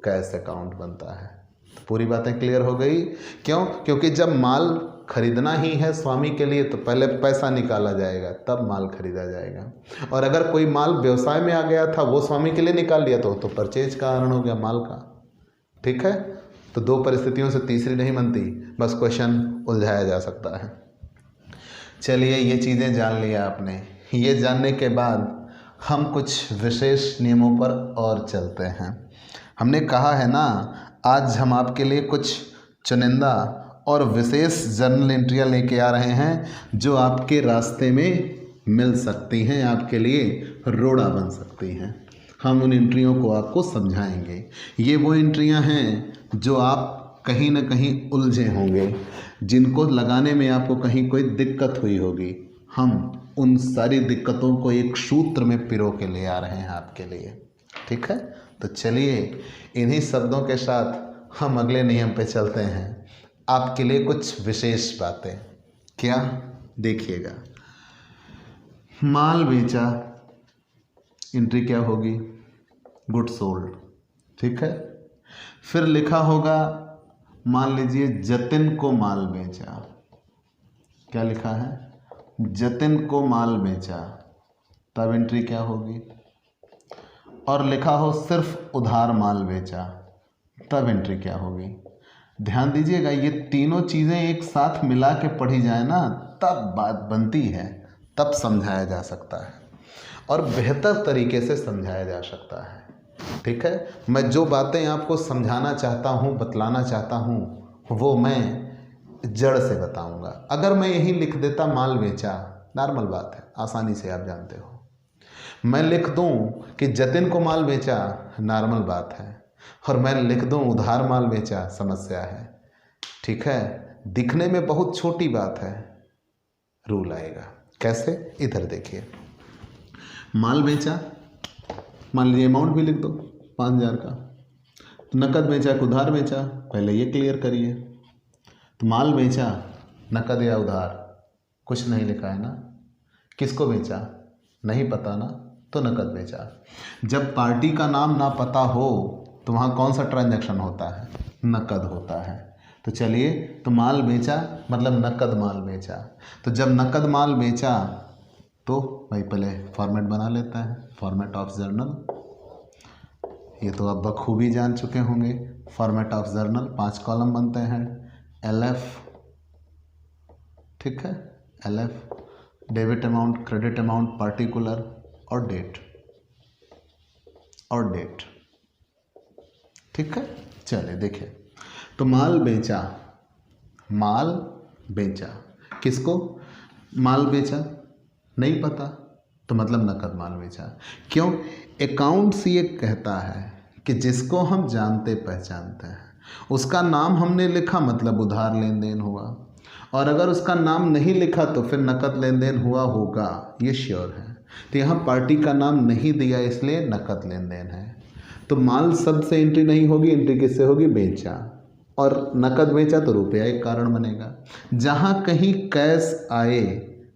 S1: cash account बनता है। तो पूरी बातें क्लियर हो गई। क्यों? क्योंकि जब माल खरीदना ही है स्वामी के लिए तो पहले पैसा निकाला जाएगा, तब माल खरीदा जाएगा। और अगर कोई माल व्यवसाय में आ गया था, वो स्वामी के लिए निकाल लिया तो परचेज का आहरण हो गया माल का। ठीक है, तो दो परिस्थितियों से तीसरी नहीं बनती, बस क्वेश्चन उलझाया जा सकता है। चलिए, ये चीज़ें जान लिया आपने। ये जानने के बाद हम कुछ विशेष नियमों पर और चलते हैं। हमने कहा है ना, आज हम आपके लिए कुछ चुनिंदा और विशेष जर्नल एंट्रियाँ लेके आ रहे हैं जो आपके रास्ते में मिल सकती हैं, आपके लिए रोड़ा बन सकती हैं। हम उन एंट्रियों को आपको समझाएंगे। ये वो एंट्रियाँ हैं जो आप कहीं ना कहीं उलझे होंगे, जिनको लगाने में आपको कहीं कोई दिक्कत हुई होगी। हम उन सारी दिक्कतों को एक सूत्र में पिरो के ले आ रहे हैं आपके लिए। ठीक है, तो चलिए इन्हीं शब्दों के साथ हम अगले नियम पे चलते हैं। आपके लिए कुछ विशेष बातें। क्या? देखिएगा, माल बेचा, एंट्री क्या होगी? Good sold. ठीक है, फिर लिखा होगा, मान लीजिए जतिन को माल बेचा। क्या लिखा है? जतिन को माल बेचा, तब एंट्री क्या होगी? और लिखा हो सिर्फ उधार माल बेचा, तब एंट्री क्या होगी? ध्यान दीजिएगा, ये तीनों चीज़ें एक साथ मिला के पढ़ी जाए ना, तब बात बनती है, तब समझाया जा सकता है और बेहतर तरीके से समझाया जा सकता है। ठीक है, मैं जो बातें आपको समझाना चाहता हूँ, बतलाना चाहता हूँ, वो मैं जड़ से बताऊंगा। अगर मैं यही लिख देता माल बेचा, नॉर्मल बात है, आसानी से आप जानते हो। मैं लिख दूं कि जतिन को माल बेचा, नॉर्मल बात है। और मैं लिख दूं उधार माल बेचा, समस्या है। ठीक है, दिखने में बहुत छोटी बात है, रूल आएगा। कैसे? इधर देखिए, माल बेचा, मान लीजिए अमाउंट भी लिख दो 5,000 का। तो नकद बेचा कि उधार बेचा, पहले ये क्लियर करिए। तो माल बेचा नकद या उधार, कुछ नहीं लिखा है ना। किसको बेचा नहीं पता ना, तो नकद बेचा। जब पार्टी का नाम ना पता हो तो वहाँ कौन सा ट्रांजैक्शन होता है? नकद होता है। तो चलिए, तो माल बेचा मतलब नकद माल बेचा। तो जब नकद माल बेचा तो भाई पहले फॉर्मेट बना लेता है, फॉर्मेट ऑफ जर्नल। ये तो आप बखूबी जान चुके होंगे। फॉर्मेट ऑफ जर्नल 5 कॉलम बनते हैं। LF, ठीक है, LF debit amount, credit amount, particular और डेट, ठीक है। चलिए देखिए, तो माल बेचा, माल बेचा, किसको माल बेचा नहीं पता, तो मतलब नकद माल बेचा। क्यों? अकाउंट्स ये कहता है कि जिसको हम जानते पहचानते हैं उसका नाम हमने लिखा, मतलब उधार लेन देन हुआ। और अगर उसका नाम नहीं लिखा तो फिर नकद लेन देन हुआ होगा, ये श्योर है। तो यहाँ पार्टी का नाम नहीं दिया, इसलिए नकद लेन देन है। तो माल शब्द से एंट्री नहीं होगी, एंट्री किससे होगी? बेचा। और नकद बेचा तो रुपया एक कारण बनेगा। जहाँ कहीं कैश आए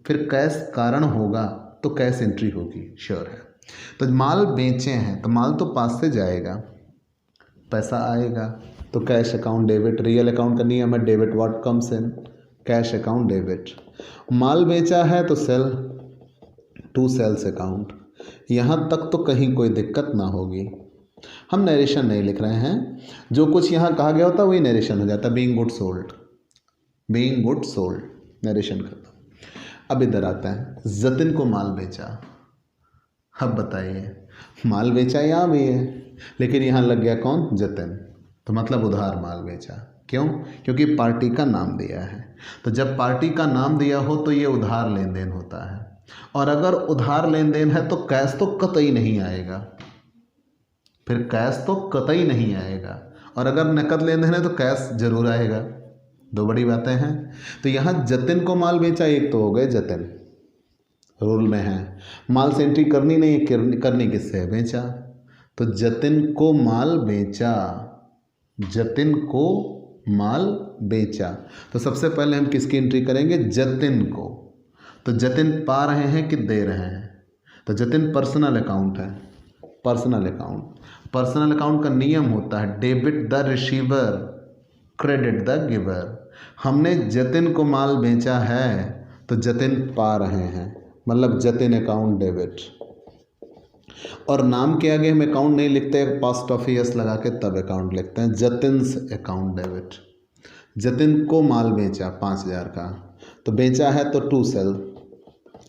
S1: फिर कैश कारण होगा तो कैश एंट्री होगी, श्योर है। तो माल बेचे हैं तो माल तो पास से जाएगा, पैसा आएगा तो cash account debit. Real account का नियम है debit what comes in, cash account debit. माल बेचा है तो सेल टू सेल्स अकाउंट। यहाँ तक तो कहीं कोई दिक्कत ना होगी। हम नरेशन नहीं लिख रहे हैं, जो कुछ यहाँ कहा गया होता वही नरेशन हो जाता। Being good sold, being good sold, narration करता। अब इधर आता है, जतिन को माल बेचा। अब बताइए, माल बेचा यहाँ भी है लेकिन यहाँ लग गया कौन? जतिन। तो मतलब उधार माल बेचा। क्यों? क्योंकि पार्टी का नाम दिया है। तो जब पार्टी का नाम दिया हो तो ये उधार लेन देन होता है। और अगर उधार लेन देन है तो कैश तो कतई नहीं आएगा, फिर कैश तो कतई नहीं आएगा। और अगर नकद लेन देन है तो कैश जरूर आएगा। दो बड़ी बातें हैं। तो यहाँ जतिन को माल बेचा, एक तो हो गए जतिन, रूल में है। माल से एंट्री करनी नहीं, करनी किससे है? बेचा। तो जतिन को माल बेचा, जतिन को माल बेचा। तो सबसे पहले हम किसकी एंट्री करेंगे? जतिन को। तो जतिन पा रहे हैं कि दे रहे हैं? तो जतिन पर्सनल अकाउंट है, पर्सनल अकाउंट। पर्सनल अकाउंट का नियम होता है debit the receiver, credit the giver. हमने जतिन को माल बेचा है तो जतिन पा रहे हैं, मतलब जतिन अकाउंट डेबिट। और नाम के आगे हम अकाउंट नहीं लिखते, पास्ट ऑफ यस लगा के तब अकाउंट लिखते हैं, जतिन्स अकाउंट डेबिट। जतिन को माल बेचा 5,000 का, तो बेचा है तो टू सेल,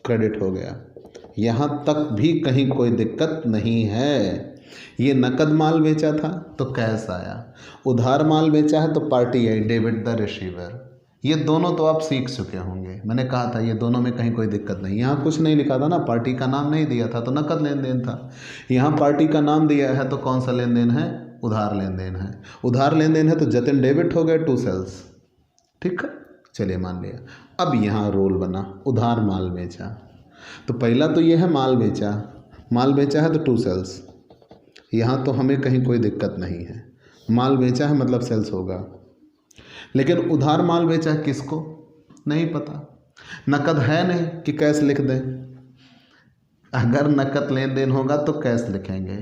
S1: क्रेडिट हो गया। यहाँ तक भी कहीं कोई दिक्कत नहीं है। ये नकद माल बेचा था तो कैश आया, उधार माल बेचा है तो party I, debit the receiver. ये दोनों तो आप सीख चुके होंगे, मैंने कहा था ये दोनों में कहीं कोई दिक्कत नहीं। यहाँ कुछ नहीं लिखा था ना, पार्टी का नाम नहीं दिया था तो नकद लेन देन था। यहाँ पार्टी का नाम दिया है तो कौन सा लेन देन है? उधार लेन देन है। उधार लेन देन है तो जतिन डेबिट हो गए, टू सेल्स, ठीक है। चलिए मान लिया। अब यहाँ रोल बना, उधार माल बेचा। तो पहला तो ये है माल बेचा, माल बेचा है तो टू सेल्स। यहाँ तो हमें कहीं कोई दिक्कत नहीं है, माल बेचा है मतलब सेल्स होगा। लेकिन उधार माल बेचा है किसको? नहीं पता। नकद है नहीं कि कैश लिख दें। अगर नकद लेन देन होगा तो कैश लिखेंगे,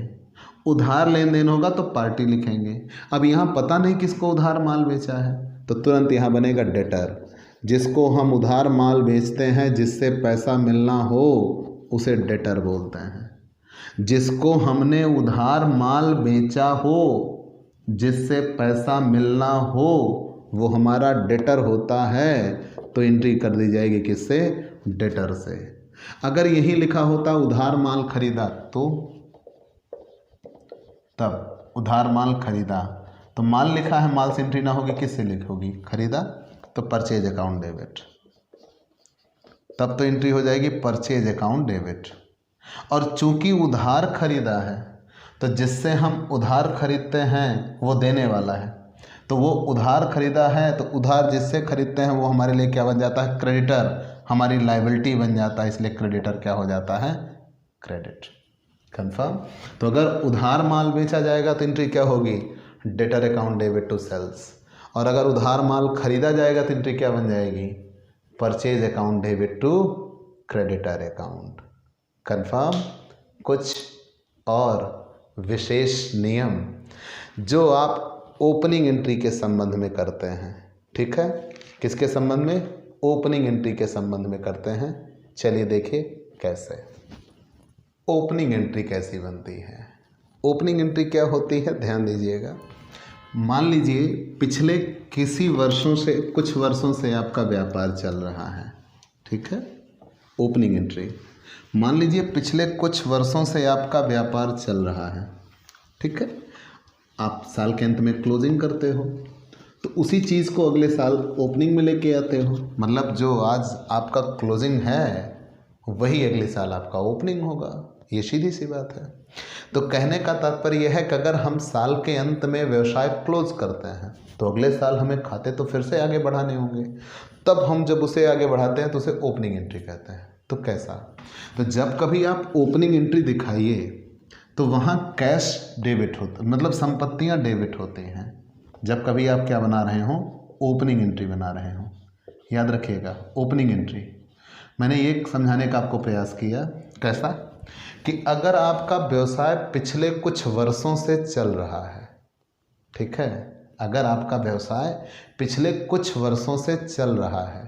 S1: उधार लेन देन होगा तो पार्टी लिखेंगे। अब यहाँ पता नहीं किसको उधार माल बेचा है, तो तुरंत यहाँ बनेगा डेटर। जिसको हम उधार माल बेचते हैं, जिससे पैसा मिलना हो, उसे डेटर बोलते हैं। जिसको हमने उधार माल बेचा हो, जिससे पैसा मिलना हो, वो हमारा डेटर होता है। तो एंट्री कर दी जाएगी किससे? डेटर से। अगर यही लिखा होता उधार माल खरीदा तो तब उधार माल खरीदा, तो माल लिखा है, माल से एंट्री ना होगी, किससे लिखोगी? खरीदा, तो परचेज अकाउंट डेबिट, तब तो एंट्री हो जाएगी परचेज अकाउंट डेबिट। और चूंकि उधार खरीदा है तो जिससे हम उधार खरीदते हैं वो देने वाला है, तो वो उधार खरीदा है तो उधार जिससे खरीदते हैं वो हमारे लिए क्या बन जाता है? क्रेडिटर, हमारी लायबिलिटी बन जाता है, इसलिए क्रेडिटर क्या हो जाता है? क्रेडिट। कंफर्म? तो अगर उधार माल बेचा जाएगा तो एंट्री क्या होगी? Debtor account debit to sales. और अगर उधार माल खरीदा जाएगा तो एंट्री क्या बन जाएगी? Purchase account debit to creditor account. Confirm? कुछ और विशेष नियम जो आप ओपनिंग एंट्री के संबंध में करते हैं, ठीक है? किसके संबंध में? ओपनिंग एंट्री के संबंध में करते हैं। चलिए देखिए कैसे। ओपनिंग एंट्री कैसी बनती है? ओपनिंग एंट्री क्या होती है, ध्यान दीजिएगा। मान लीजिए पिछले किसी वर्षों से, कुछ वर्षों से आपका व्यापार चल रहा है, ठीक है? ओपनिंग एंट्री, मान लीजिए पिछले कुछ वर्षों से आपका व्यापार चल रहा है, ठीक है? आप साल के अंत में क्लोजिंग करते हो तो उसी चीज़ को अगले साल ओपनिंग में लेके आते हो, मतलब जो आज आपका क्लोजिंग है वही अगले साल आपका ओपनिंग होगा। ये सीधी सी बात है। तो कहने का तात्पर्य यह है कि अगर हम साल के अंत में व्यवसाय क्लोज करते हैं तो अगले साल हमें खाते तो फिर से आगे बढ़ाने होंगे, तब हम जब उसे आगे बढ़ाते हैं तो उसे ओपनिंग एंट्री कहते हैं। तो कैसा? तो जब कभी आप ओपनिंग एंट्री दिखाइए तो वहाँ कैश डेबिट होता, मतलब संपत्तियाँ डेबिट होती हैं। जब कभी आप क्या बना रहे हो? ओपनिंग एंट्री बना रहे हो। याद रखिएगा, ओपनिंग एंट्री मैंने ये समझाने का आपको प्रयास किया। कैसा? कि अगर आपका व्यवसाय पिछले कुछ वर्षों से चल रहा है, ठीक है? अगर आपका व्यवसाय पिछले कुछ वर्षों से चल रहा है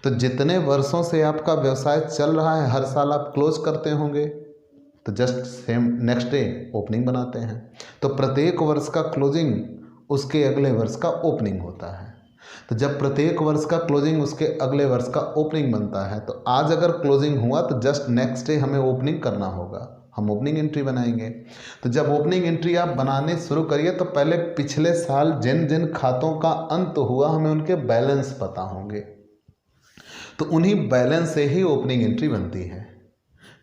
S1: तो जितने वर्षों से आपका व्यवसाय चल रहा है हर साल आप क्लोज करते होंगे, तो just same next day opening बनाते हैं। तो प्रत्येक वर्ष का क्लोजिंग उसके अगले वर्ष का ओपनिंग होता है। तो जब प्रत्येक वर्ष का क्लोजिंग उसके अगले वर्ष का ओपनिंग बनता है तो आज अगर क्लोजिंग हुआ तो जस्ट नेक्स्ट डे हमें ओपनिंग करना होगा, हम ओपनिंग एंट्री बनाएंगे। तो जब ओपनिंग एंट्री आप बनाने शुरू करिए तो पहले पिछले साल जिन जिन खातों का अंत हुआ हमें उनके बैलेंस पता होंगे, तो उन्हीं बैलेंस से ही ओपनिंग एंट्री बनती है।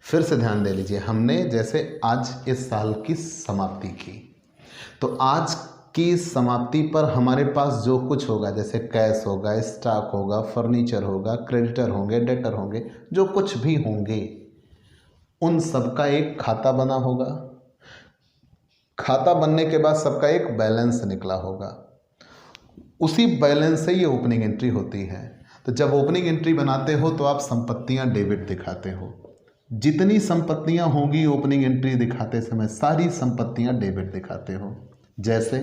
S1: फिर से ध्यान दे लीजिए, हमने जैसे आज इस साल की समाप्ति की, तो आज की समाप्ति पर हमारे पास जो कुछ होगा, जैसे कैश होगा, स्टॉक होगा, फर्नीचर होगा, क्रेडिटर होंगे, डेटर होंगे, जो कुछ भी होंगे उन सबका एक खाता बना होगा। खाता बनने के बाद सबका एक बैलेंस निकला होगा, उसी बैलेंस से ये ओपनिंग एंट्री होती है। तो जब ओपनिंग एंट्री बनाते हो तो आप संपत्तियां डेबिट दिखाते हो। जितनी संपत्तियां होंगी ओपनिंग एंट्री दिखाते समय सारी संपत्तियां डेबिट दिखाते हो। जैसे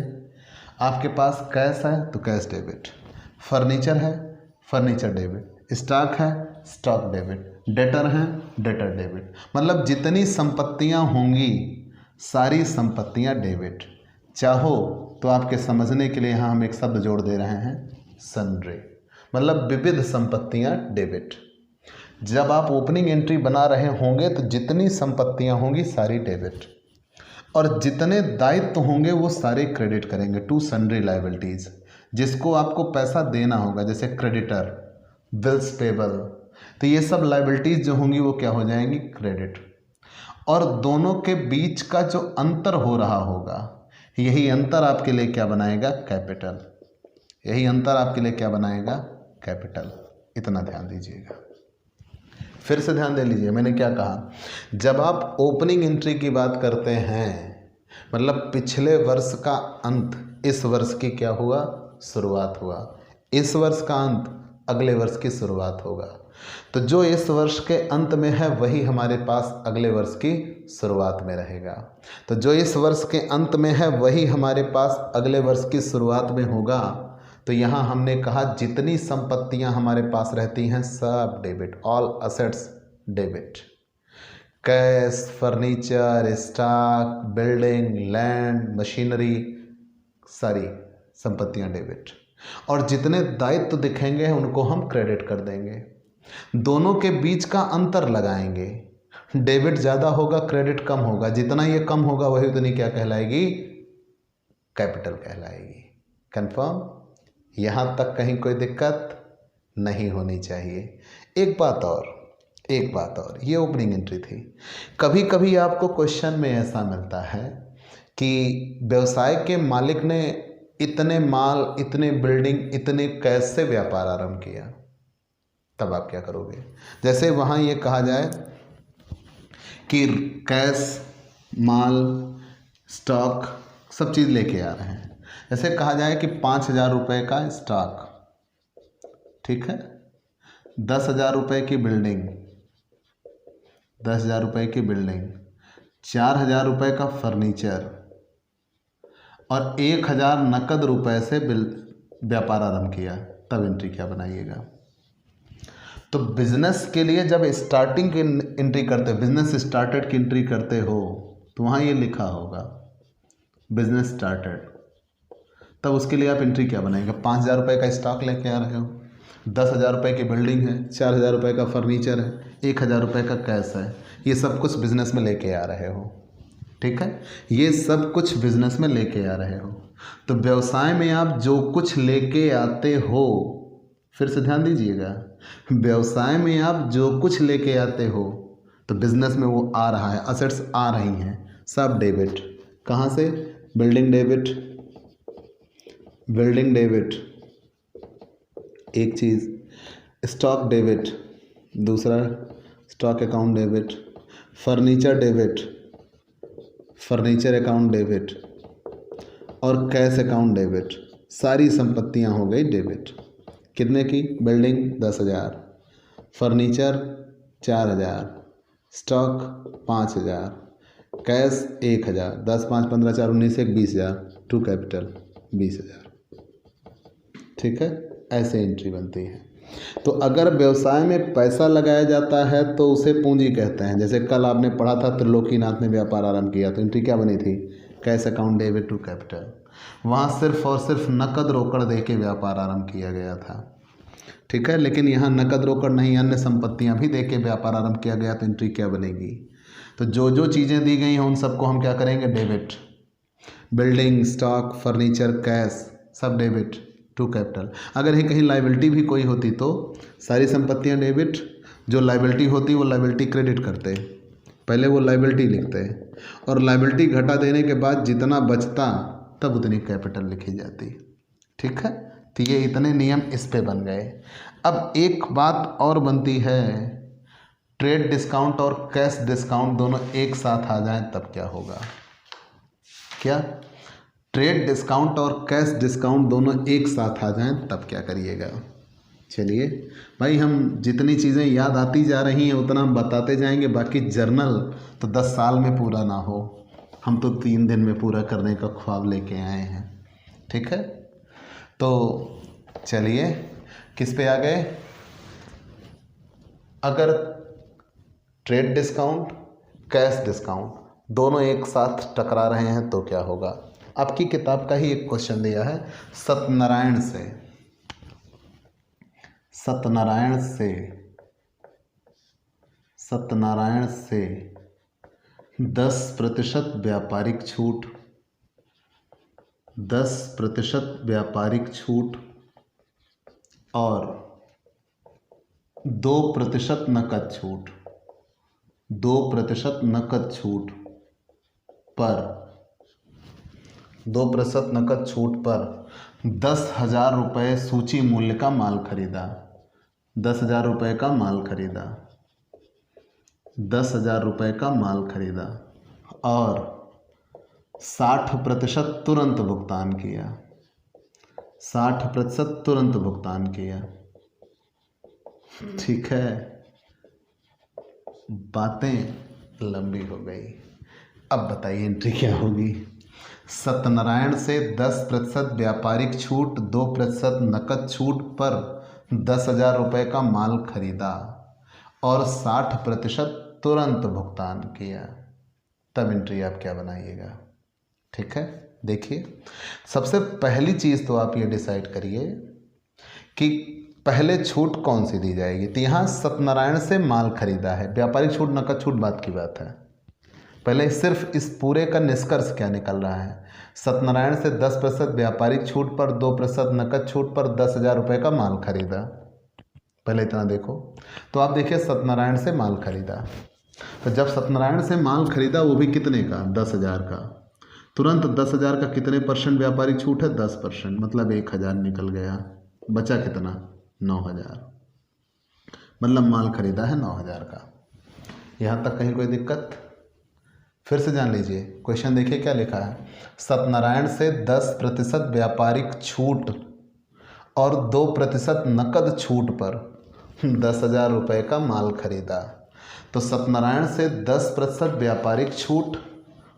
S1: आपके पास कैश है तो कैश डेबिट, फर्नीचर है फर्नीचर डेबिट, स्टॉक है स्टॉक डेबिट, डेटर है डेटर डेबिट, मतलब जितनी संपत्तियां होंगी सारी संपत्तियां डेबिट। चाहो तो आपके समझने के लिए यहाँ हम एक शब्द जोड़ दे रहे हैं, सन्ड्री, मतलब विविध संपत्तियां डेबिट। जब आप ओपनिंग एंट्री बना रहे होंगे तो जितनी संपत्तियां होंगी सारी डेबिट और जितने दायित्व होंगे वो सारे क्रेडिट करेंगे टू सन्ड्री लायबिलिटीज़, जिसको आपको पैसा देना होगा, जैसे क्रेडिटर, बिल्स पेबल, तो ये सब लायबिलिटीज़ जो होंगी वो क्या हो जाएंगी? क्रेडिट। और दोनों के बीच का जो अंतर हो रहा होगा यही अंतर आपके लिए क्या बनाएगा? कैपिटल। यही अंतर आपके लिए क्या बनाएगा? कैपिटल। इतना ध्यान दीजिएगा। फिर से ध्यान दे लीजिए, मैंने क्या कहा? जब आप ओपनिंग एंट्री की बात करते हैं मतलब पिछले वर्ष का अंत इस वर्ष की क्या हुआ? शुरुआत हुआ। इस वर्ष का अंत अगले वर्ष की शुरुआत होगा। तो जो इस वर्ष के अंत में है वही हमारे पास अगले वर्ष की शुरुआत में रहेगा। तो जो इस वर्ष के अंत में है वही हमारे पास अगले वर्ष की शुरुआत में होगा। तो यहाँ हमने कहा जितनी संपत्तियाँ हमारे पास रहती हैं सब debit, all assets debit, cash, furniture, stock, building, land, machinery, सारी संपत्तियाँ डेबिट। और जितने दायित्व दिखेंगे उनको हम क्रेडिट कर देंगे। दोनों के बीच का अंतर लगाएंगे, डेबिट ज़्यादा होगा, क्रेडिट कम होगा, जितना ये कम होगा वही उतनी क्या कहलाएगी, कैपिटल कहलाएगी। कंफर्म? यहाँ तक कहीं कोई दिक्कत नहीं होनी चाहिए। एक बात और, ये ओपनिंग एंट्री थी। कभी कभी आपको क्वेश्चन में ऐसा मिलता है कि व्यवसाय के मालिक ने इतने माल, इतने बिल्डिंग, इतने कैश से व्यापार आरंभ किया, तब आप क्या करोगे? जैसे वहाँ ये कहा जाए कि कैश, माल, स्टॉक सब चीज़ लेके आ रहे हैं। जैसे कहा जाए कि 5,000 रुपये का स्टॉक, ठीक है, 10,000 रुपये की बिल्डिंग, 10,000 रुपये की बिल्डिंग, 4,000 रुपये का फर्नीचर और 1,000 नकद रुपए से व्यापार आरंभ किया, तब एंट्री क्या बनाइएगा? तो बिजनेस के लिए जब स्टार्टिंग की एंट्री करते हो, बिजनेस स्टार्टेड की एंट्री करते हो, तो वहाँ ये लिखा होगा बिजनेस स्टार्टेड, तब उसके लिए आप एंट्री क्या बनाएंगे? 5,000 रुपये का स्टॉक लेके आ रहे हो, 10,000 रुपये की बिल्डिंग है, 4,000 रुपये का फर्नीचर है, 1,000 रुपये का कैश है, ये सब कुछ बिजनेस में लेके आ रहे हो, ठीक है, ये सब कुछ बिजनेस में लेके आ रहे हो। तो व्यवसाय में आप जो कुछ लेके आते हो, फिर से ध्यान दीजिएगा, व्यवसाय में आप जो कुछ लेके आते हो तो बिजनेस में वो आ रहा है, असेट्स आ रही हैं, सब डेबिट। कहाँ से? बिल्डिंग डेबिट, बिल्डिंग डेबिट एक चीज़, स्टॉक डेबिट दूसरा, stock account debit, furniture debit, furniture account debit और कैश अकाउंट डेबिट। सारी संपत्तियां हो गई डेबिट। कितने की? Building 10,000, furniture 4,000, stock 5,000, cash 1,000, 10 5 15 4 19 1 20,000, to capital 20,000। ठीक है, ऐसे एंट्री बनती है। तो अगर व्यवसाय में पैसा लगाया जाता है तो उसे पूंजी कहते हैं। जैसे कल आपने पढ़ा था त्रिलोकीनाथ ने व्यापार आरंभ किया, तो एंट्री क्या बनी थी? Cash account debit to capital. वहाँ सिर्फ और सिर्फ नकद रोकड़ दे के व्यापार आरंभ किया गया था। ठीक है, लेकिन यहाँ नकद रोकड़ नहीं, अन्य संपत्तियाँ भी दे के व्यापार आरंभ किया गया, तो एंट्री क्या बनेगी? तो जो जो चीज़ें दी गई हैं उन सबको हम क्या करेंगे? Debit. Building, stock, furniture, cash सब डेबिट टू कैपिटल। अगर ही कहीं लाइबिलिटी भी कोई होती तो सारी संपत्तियां डेबिट, जो लाइबिलिटी होती वो लाइबिलिटी क्रेडिट करते, पहले वो लाइबिलिटी लिखते और लाइबिलिटी घटा देने के बाद जितना बचता तब उतनी कैपिटल लिखी जाती। ठीक है, तो ये इतने नियम इस पे बन गए। अब एक बात और बनती है, ट्रेड डिस्काउंट और कैश डिस्काउंट दोनों एक साथ आ जाएं तब क्या होगा? क्या ट्रेड डिस्काउंट और कैश डिस्काउंट दोनों एक साथ आ जाएं तब क्या करिएगा? चलिए भाई, हम जितनी चीज़ें याद आती जा रही हैं उतना हम बताते जाएंगे। बाकी जर्नल तो 10 साल में पूरा ना हो, हम तो 3 दिन में पूरा करने का ख्वाब लेके आए हैं। ठीक है, तो चलिए किस पे आ गए? अगर ट्रेड डिस्काउंट, कैश डिस्काउंट दोनों एक साथ टकरा रहे हैं तो क्या होगा? आपकी किताब का ही एक क्वेश्चन दिया है, सत्यनारायण से 10% व्यापारिक छूट, 10% व्यापारिक छूट और 2% नकद छूट, 2% नकद छूट पर 2% नकद छूट पर 10,000 रुपये सूची मूल्य का माल खरीदा, 10,000 रुपये का माल खरीदा, 10,000 रुपये का माल खरीदा और 60% तुरंत भुगतान किया, 60% तुरंत भुगतान किया। ठीक है, बातें लंबी हो गई। अब बताइए एंट्री क्या होगी? सत्यनारायण से 10% व्यापारिक छूट, 2% नकद छूट पर 10,000 रुपये का माल खरीदा और 60% तुरंत भुगतान किया, तब एंट्री आप क्या बनाइएगा? ठीक है, देखिए सबसे पहली चीज़ तो आप ये डिसाइड करिए कि पहले छूट कौन सी दी जाएगी? तो यहाँ सत्यनारायण से माल खरीदा है, व्यापारिक छूट नकद छूट बात की बात है। पहले सिर्फ इस पूरे का निष्कर्ष क्या निकल रहा है? सत्यनारायण से 10% व्यापारिक छूट पर 2% नकद छूट पर 10,000 रुपये का माल खरीदा। पहले इतना देखो। तो आप देखिए सत्यनारायण से माल खरीदा, तो जब सत्यनारायण से माल खरीदा वो भी कितने का? 10,000 का। तुरंत 10,000 का कितने % व्यापारिक छूट है? 10%, मतलब 1,000 निकल गया। बचा कितना? 9,000। मतलब माल खरीदा है 9,000 का। यहाँ तक कहीं कोई दिक्कत? फिर से जान लीजिए, क्वेश्चन देखिए क्या लिखा है। सत्यनारायण से 10% व्यापारिक छूट और 2% नकद छूट पर 10,000 रुपये का माल खरीदा। तो सत्यनारायण से 10% व्यापारिक छूट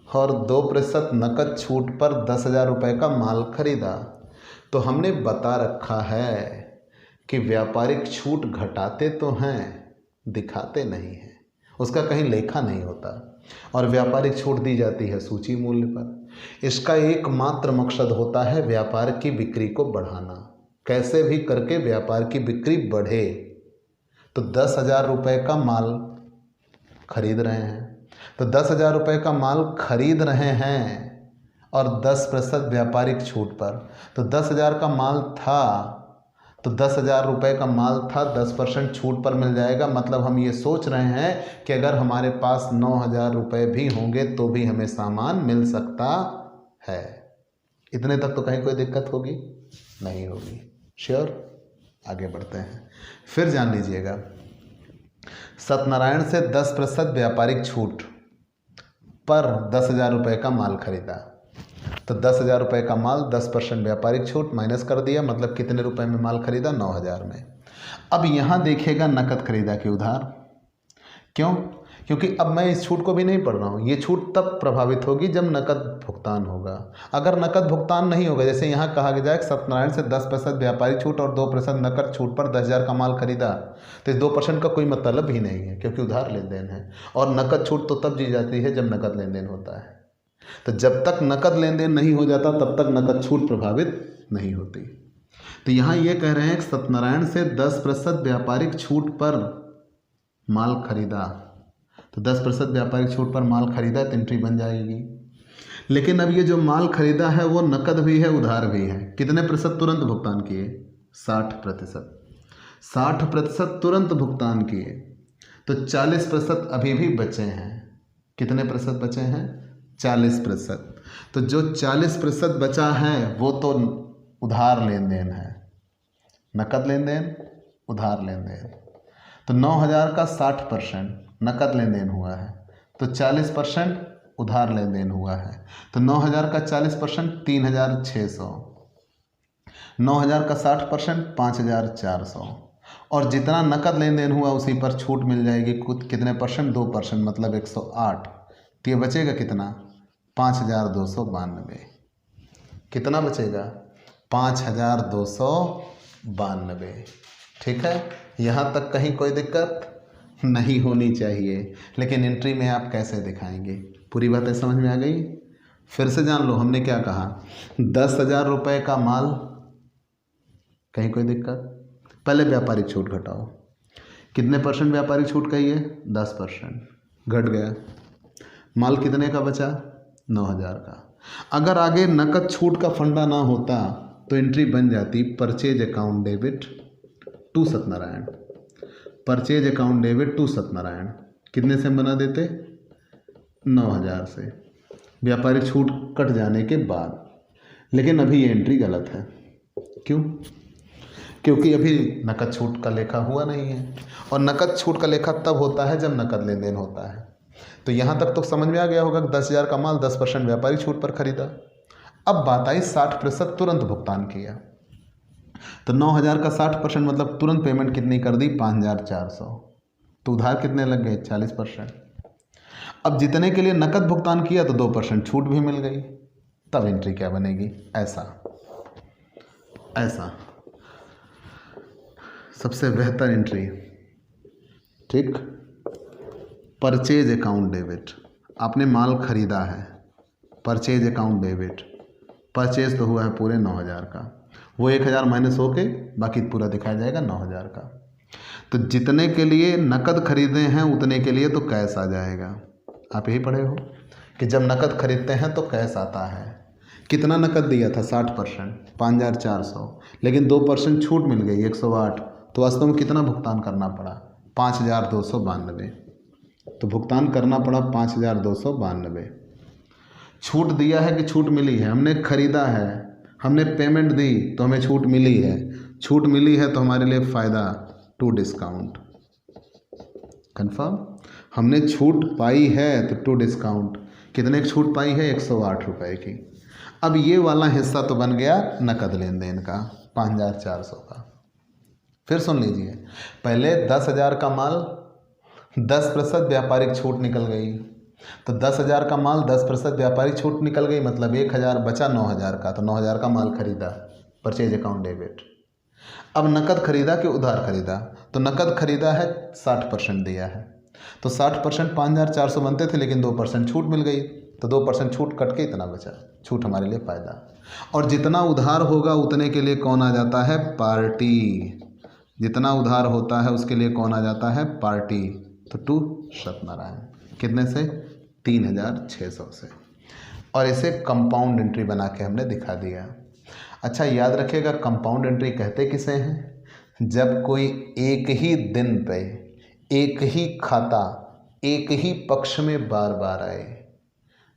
S1: और 2% नकद छूट पर 10,000 रुपये का माल खरीदा। तो हमने बता रखा है कि व्यापारिक छूट घटाते तो हैं, दिखाते नहीं हैं, उसका कहीं लेखा नहीं होता, और व्यापारिक छूट दी जाती है सूची मूल्य पर। इसका एकमात्र मकसद होता है व्यापार की बिक्री को बढ़ाना, कैसे भी करके व्यापार की बिक्री बढ़े। तो 10,000 रुपये का माल खरीद रहे हैं, तो 10,000 रुपये का माल खरीद रहे हैं और 10% व्यापारिक छूट पर। तो 10,000 का माल था, तो 10,000 रुपये का माल था, 10% छूट पर मिल जाएगा। मतलब हम ये सोच रहे हैं कि अगर हमारे पास 9,000 रुपये भी होंगे तो भी हमें सामान मिल सकता है। इतने तक तो कहीं कोई दिक्कत होगी नहीं होगी। श्योर? आगे बढ़ते हैं। फिर जान लीजिएगा, सत्यनारायण से 10% व्यापारिक छूट पर 10,000 रुपये का माल खरीदा। तो 10,000 रुपये का माल, 10% व्यापारिक छूट माइनस कर दिया, मतलब कितने रुपए में माल खरीदा? 9,000 में। अब यहाँ देखिएगा नकद खरीदा कि उधार। क्यों? क्योंकि अब मैं इस छूट को भी नहीं पढ़ रहा हूँ। ये छूट तब प्रभावित होगी जब नकद भुगतान होगा। अगर नकद भुगतान नहीं होगा, जैसे यहाँ कहा गया कि सत्यनारायण से 10% व्यापारिक छूट और 2% नकद छूट पर 10,000 का माल खरीदा, तो इस 2% का कोई मतलब ही नहीं है, क्योंकि उधार लेन देन है। और नकद छूट तो तब दी जाती है जब नकद लेन देन होता है। तो जब तक नकद लेन देन नहीं हो जाता तब तक नकद छूट प्रभावित नहीं होती। तो यहाँ ये कह रहे हैं कि सत्यनारायण से 10% व्यापारिक छूट पर माल खरीदा, तो 10% व्यापारिक छूट पर माल खरीदा तो एंट्री बन जाएगी। लेकिन अब ये जो माल खरीदा है वो नकद भी है, उधार भी है। कितने प्रतिशत तुरंत भुगतान किए? 60%। 60% तुरंत भुगतान किए, तो 40% अभी भी बचे हैं। कितने प्रतिशत बचे हैं? 40%। तो जो 40% बचा है वो तो उधार लेन देन है, नकद लेन देन, उधार लेन देन। तो 9,000 का 60% नकद लेन देन हुआ है, तो 40% उधार लेन देन हुआ है। तो 9,000 का 40% 3,600, 9,000 का 60% 5,400, और जितना नकद लेन देन हुआ उसी पर छूट मिल जाएगी। कितने %? 2%, मतलब 108। तो ये बचेगा कितना? 5,292। कितना बचेगा? 5,292। ठीक है, यहाँ तक कहीं कोई दिक्कत नहीं होनी चाहिए। लेकिन एंट्री में आप कैसे दिखाएंगे? पूरी बातें समझ में आ गई? फिर से जान लो, हमने क्या कहा? 10,000 रुपये का माल, कहीं कोई दिक्कत? पहले व्यापारिक छूट घटाओ। कितने % व्यापारिक छूट कही है? 10%। घट गया, माल कितने का बचा? 9,000 का। अगर आगे नकद छूट का फंडा ना होता तो एंट्री बन जाती purchase account debit to Satyanarayan. Purchase account debit to Satyanarayan कितने से बना देते? 9,000 से, व्यापारिक छूट कट जाने के बाद। लेकिन अभी ये एंट्री गलत है। क्यों? क्योंकि अभी नकद छूट का लेखा हुआ नहीं है, और नकद छूट का लेखा तब होता है जब नकद लेन देन होता है। तो यहाँ तक तो समझ में आ गया होगा कि 10,000 का माल 10% व्यापारिक छूट पर खरीदा। अब बात आई 60% तुरंत भुगतान किया। तो 9,000 का 60% मतलब तुरंत पेमेंट कितनी कर दी? 5,400। तो उधार कितने लग गए? 40%। अब जितने के लिए नकद भुगतान किया तो 2% छूट भी मिल गई। तब एंट्री क्या बनेगी? ऐसा सबसे बेहतर एंट्री। ठीक, परचेज अकाउंट डेबिट। आपने माल खरीदा है, परचेज अकाउंट डेबिट। परचेज तो हुआ है पूरे 9,000 का, वो 1000 माइनस होके बाकी पूरा दिखाया जाएगा 9000 का। तो जितने के लिए नकद खरीदे हैं उतने के लिए तो कैश आ जाएगा। आप यही पढ़े हो कि जब नकद खरीदते हैं तो कैश आता है। कितना नकद दिया था? 60%, 5400, लेकिन 2% छूट मिल गई 108, तो वास्तव में कितना भुगतान करना पड़ा? 5292। तो भुगतान करना पड़ा 5292। छूट दिया है कि छूट मिली है? हमने खरीदा है, हमने पेमेंट दी तो हमें छूट मिली है। छूट मिली है तो हमारे लिए फ़ायदा टू डिस्काउंट। कंफर्म? हमने छूट पाई है तो टू डिस्काउंट। कितने की छूट पाई है? 108 रुपये की। अब ये वाला हिस्सा तो बन गया नकद लेन देन का 5400 का। फिर सुन लीजिए, पहले 10,000 का माल 10% व्यापारिक छूट निकल गई, तो 10,000 का माल 10% व्यापारिक छूट निकल गई, मतलब 1,000 बचा 9,000 का, तो 9,000 का माल खरीदा, परचेज अकाउंट डेबिट। अब नकद खरीदा कि उधार खरीदा? तो नकद खरीदा है, 60% दिया है, तो 60% 5400 बनते थे, लेकिन 2% छूट मिल गई, तो 2% छूट कट के इतना बचा, छूट हमारे लिए फ़ायदा। और जितना उधार होगा उतने के लिए कौन आ जाता है? पार्टी। जितना उधार होता है उसके लिए कौन आ जाता है? पार्टी। तो टू सत्यनारायण। कितने से? 3600 से। और इसे कंपाउंड एंट्री बना के हमने दिखा दिया। अच्छा, याद रखिएगा, कंपाउंड एंट्री कहते किसे हैं? जब कोई एक ही दिन पे एक ही खाता एक ही पक्ष में बार बार आए।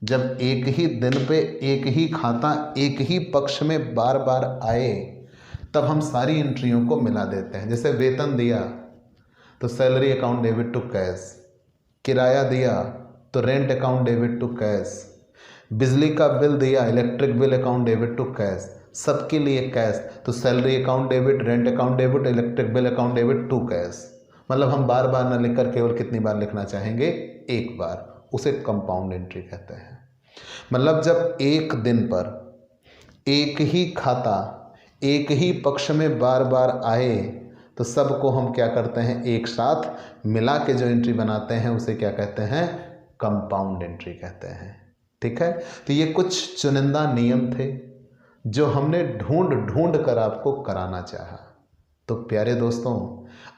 S1: जब एक ही दिन पे एक ही खाता एक ही पक्ष में बार बार आए, तब हम सारी एंट्रियों को मिला देते हैं। जैसे वेतन दिया तो salary account debit to cash, किराया दिया तो rent account debit to cash, बिजली का बिल दिया electric bill account debit to cash, सबके लिए कैश, तो salary account debit, rent account debit, electric bill account debit to cash. मतलब हम बार बार न लिखकर केवल कितनी बार लिखना चाहेंगे? एक बार। उसे कंपाउंड एंट्री कहते हैं। मतलब जब एक दिन पर एक ही खाता एक ही पक्ष में बार बार आए, तो सबको हम क्या करते हैं? एक साथ मिला के जो एंट्री बनाते हैं उसे क्या कहते हैं? कंपाउंड एंट्री कहते हैं। ठीक है, तो ये कुछ चुनिंदा नियम थे जो हमने ढूंढ ढूंढ कर आपको कराना चाहा। तो प्यारे दोस्तों,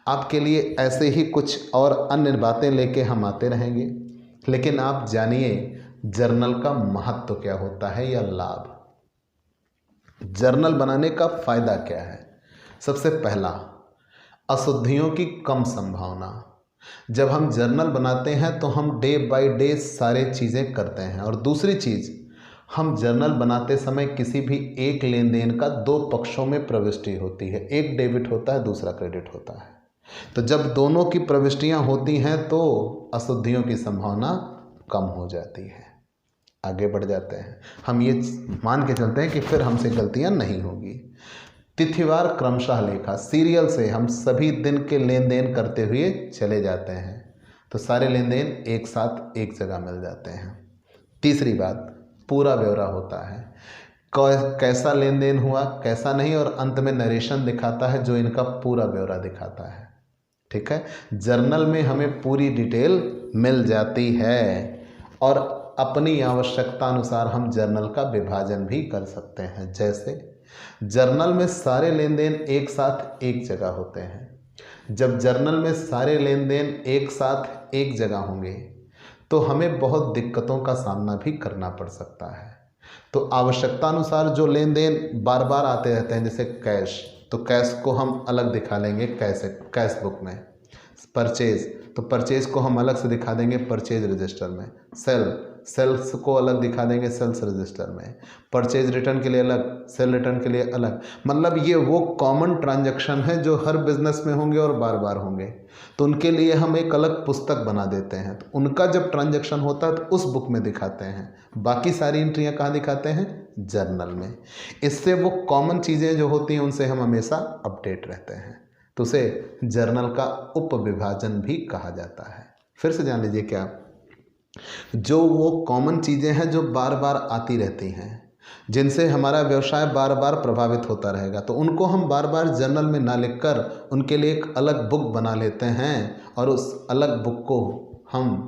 S1: आपके लिए ऐसे ही कुछ और अन्य बातें लेके हम आते रहेंगे, लेकिन आप जानिए जर्नल का महत्व क्या होता है या लाभ। जर्नल बनाने का फायदा क्या है? सबसे पहला, अशुद्धियों की कम संभावना। जब हम जर्नल बनाते हैं तो हम डे बाय डे सारे चीज़ें करते हैं। और दूसरी चीज़, हम जर्नल बनाते समय किसी भी एक लेन देन का दो पक्षों में प्रविष्टि होती है, एक डेबिट होता है, दूसरा क्रेडिट होता है। तो जब दोनों की प्रविष्टियां होती हैं तो अशुद्धियों की संभावना कम हो जाती है। आगे बढ़ जाते हैं, हम ये मान के चलते हैं कि फिर हमसे गलतियां नहीं होगी। तिथिवार क्रमशः लेखा, सीरियल से हम सभी दिन के लेन देन करते हुए चले जाते हैं, तो सारे लेन देन एक साथ एक जगह मिल जाते हैं। तीसरी बात, पूरा ब्यौरा होता है, कैसा लेन देन हुआ कैसा नहीं, और अंत में नरेशन दिखाता है जो इनका पूरा ब्यौरा दिखाता है। ठीक है, जर्नल में हमें पूरी डिटेल मिल जाती है और अपनी आवश्यकता अनुसार हम जर्नल का विभाजन भी कर सकते हैं। जैसे जर्नल में सारे लेन देन एक साथ एक जगह होते हैं। जब जर्नल में सारे लेन देन एक साथ एक जगह होंगे तो हमें बहुत दिक्कतों का सामना भी करना पड़ सकता है। तो आवश्यकता अनुसार जो लेन देन बार बार आते रहते हैं, जैसे कैश, तो कैश को हम अलग दिखा लेंगे कैश बुक में। परचेज, तो परचेज को हम अलग से दिखा देंगे परचेज रजिस्टर में। सेल्स को अलग दिखा देंगे सेल्स रजिस्टर में। परचेज रिटर्न के लिए अलग, सेल रिटर्न के लिए अलग। मतलब ये वो कॉमन ट्रांजैक्शन है जो हर बिजनेस में होंगे और बार बार होंगे, तो उनके लिए हम एक अलग पुस्तक बना देते हैं। तो उनका जब ट्रांजैक्शन होता है तो उस बुक में दिखाते हैं, बाकी सारी एंट्रियाँ कहाँ दिखाते हैं? जर्नल में। इससे वो कॉमन चीज़ें जो होती हैं उनसे हम हमेशा अपडेट रहते हैं, तो उसे जर्नल का उप विभाजन भी कहा जाता है। फिर से जान लीजिए, क्या जो वो कॉमन चीज़ें हैं जो बार बार आती रहती हैं, जिनसे हमारा व्यवसाय बार बार प्रभावित होता रहेगा, तो उनको हम बार बार जर्नल में ना लिखकर उनके लिए एक अलग बुक बना लेते हैं और उस अलग बुक को हम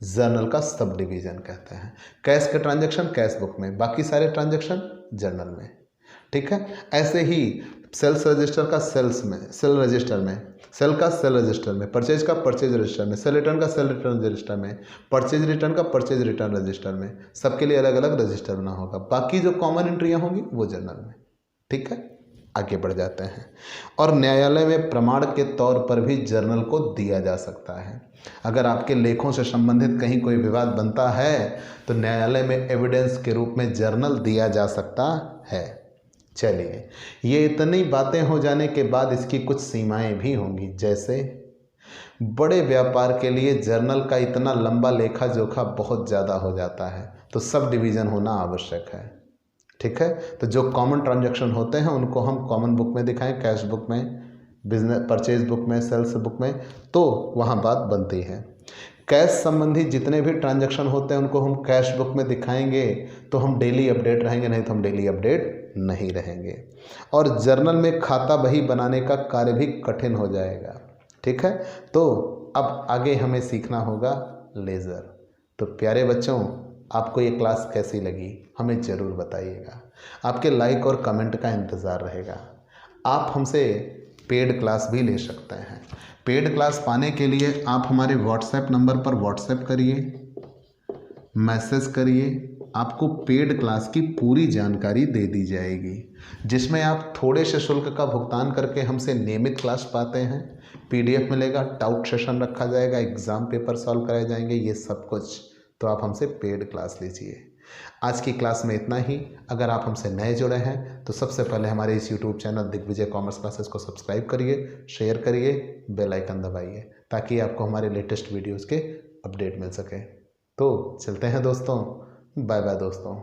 S1: जर्नल का सब डिवीज़न कहते हैं। कैश के ट्रांजैक्शन कैश बुक में, बाकी सारे ट्रांजैक्शन जर्नल में। ठीक है। ऐसे ही सेल्स रजिस्टर का सेल्स में, सेल रजिस्टर में, सेल का सेल रजिस्टर में, परचेज का परचेज रजिस्टर में, सेल रिटर्न का सेल रिटर्न रजिस्टर में, परचेज रिटर्न का परचेज रिटर्न रजिस्टर में, सबके लिए अलग अलग रजिस्टर बना होगा। बाकी जो कॉमन एंट्रियाँ होंगी वो जर्नल में। ठीक है, आगे बढ़ जाते हैं। और न्यायालय में प्रमाण के तौर पर भी जर्नल को दिया जा सकता है। अगर आपके लेखों से संबंधित कहीं कोई विवाद बनता है तो न्यायालय में एविडेंस के रूप में जर्नल दिया जा सकता है। चलिए, ये इतनी बातें हो जाने के बाद इसकी कुछ सीमाएं भी होंगी। जैसे बड़े व्यापार के लिए जर्नल का इतना लंबा लेखा जोखा बहुत ज़्यादा हो जाता है, तो सब डिवीज़न होना आवश्यक है। ठीक है, तो जो कॉमन ट्रांजैक्शन होते हैं उनको हम कॉमन बुक में दिखाएं, कैश बुक में, बिजनेस परचेज बुक में, सेल्स बुक में, तो वहाँ बात बनती है। कैश संबंधी जितने भी ट्रांजैक्शन होते हैं उनको हम कैश बुक में दिखाएंगे तो हम डेली अपडेट रहेंगे, नहीं तो हम डेली अपडेट नहीं रहेंगे। और जर्नल में खाता बही बनाने का कार्य भी कठिन हो जाएगा। ठीक है, तो अब आगे हमें सीखना होगा लेज़र। तो प्यारे बच्चों, आपको ये क्लास कैसी लगी हमें ज़रूर बताइएगा। आपके लाइक और कमेंट का इंतज़ार रहेगा। आप हमसे पेड क्लास भी ले सकते हैं। पेड क्लास पाने के लिए आप हमारे व्हाट्सएप नंबर पर व्हाट्सएप करिए, मैसेज करिए, आपको पेड क्लास की पूरी जानकारी दे दी जाएगी, जिसमें आप थोड़े से शुल्क का भुगतान करके हमसे नियमित क्लास पाते हैं। पीडीएफ मिलेगा, डाउट सेशन रखा जाएगा, एग्ज़ाम पेपर सॉल्व कराए जाएंगे, ये सब कुछ। तो आप हमसे पेड क्लास लीजिए। आज की क्लास में इतना ही। अगर आप हमसे नए जुड़े हैं तो सबसे पहले हमारे इस YouTube channel Digvijay commerce classes को सब्सक्राइब करिए, शेयर करिए, बेल आइकन दबाइए, ताकि आपको हमारे लेटेस्ट वीडियोज़ के अपडेट मिल सके। तो चलते हैं दोस्तों, बाय बाय दोस्तों।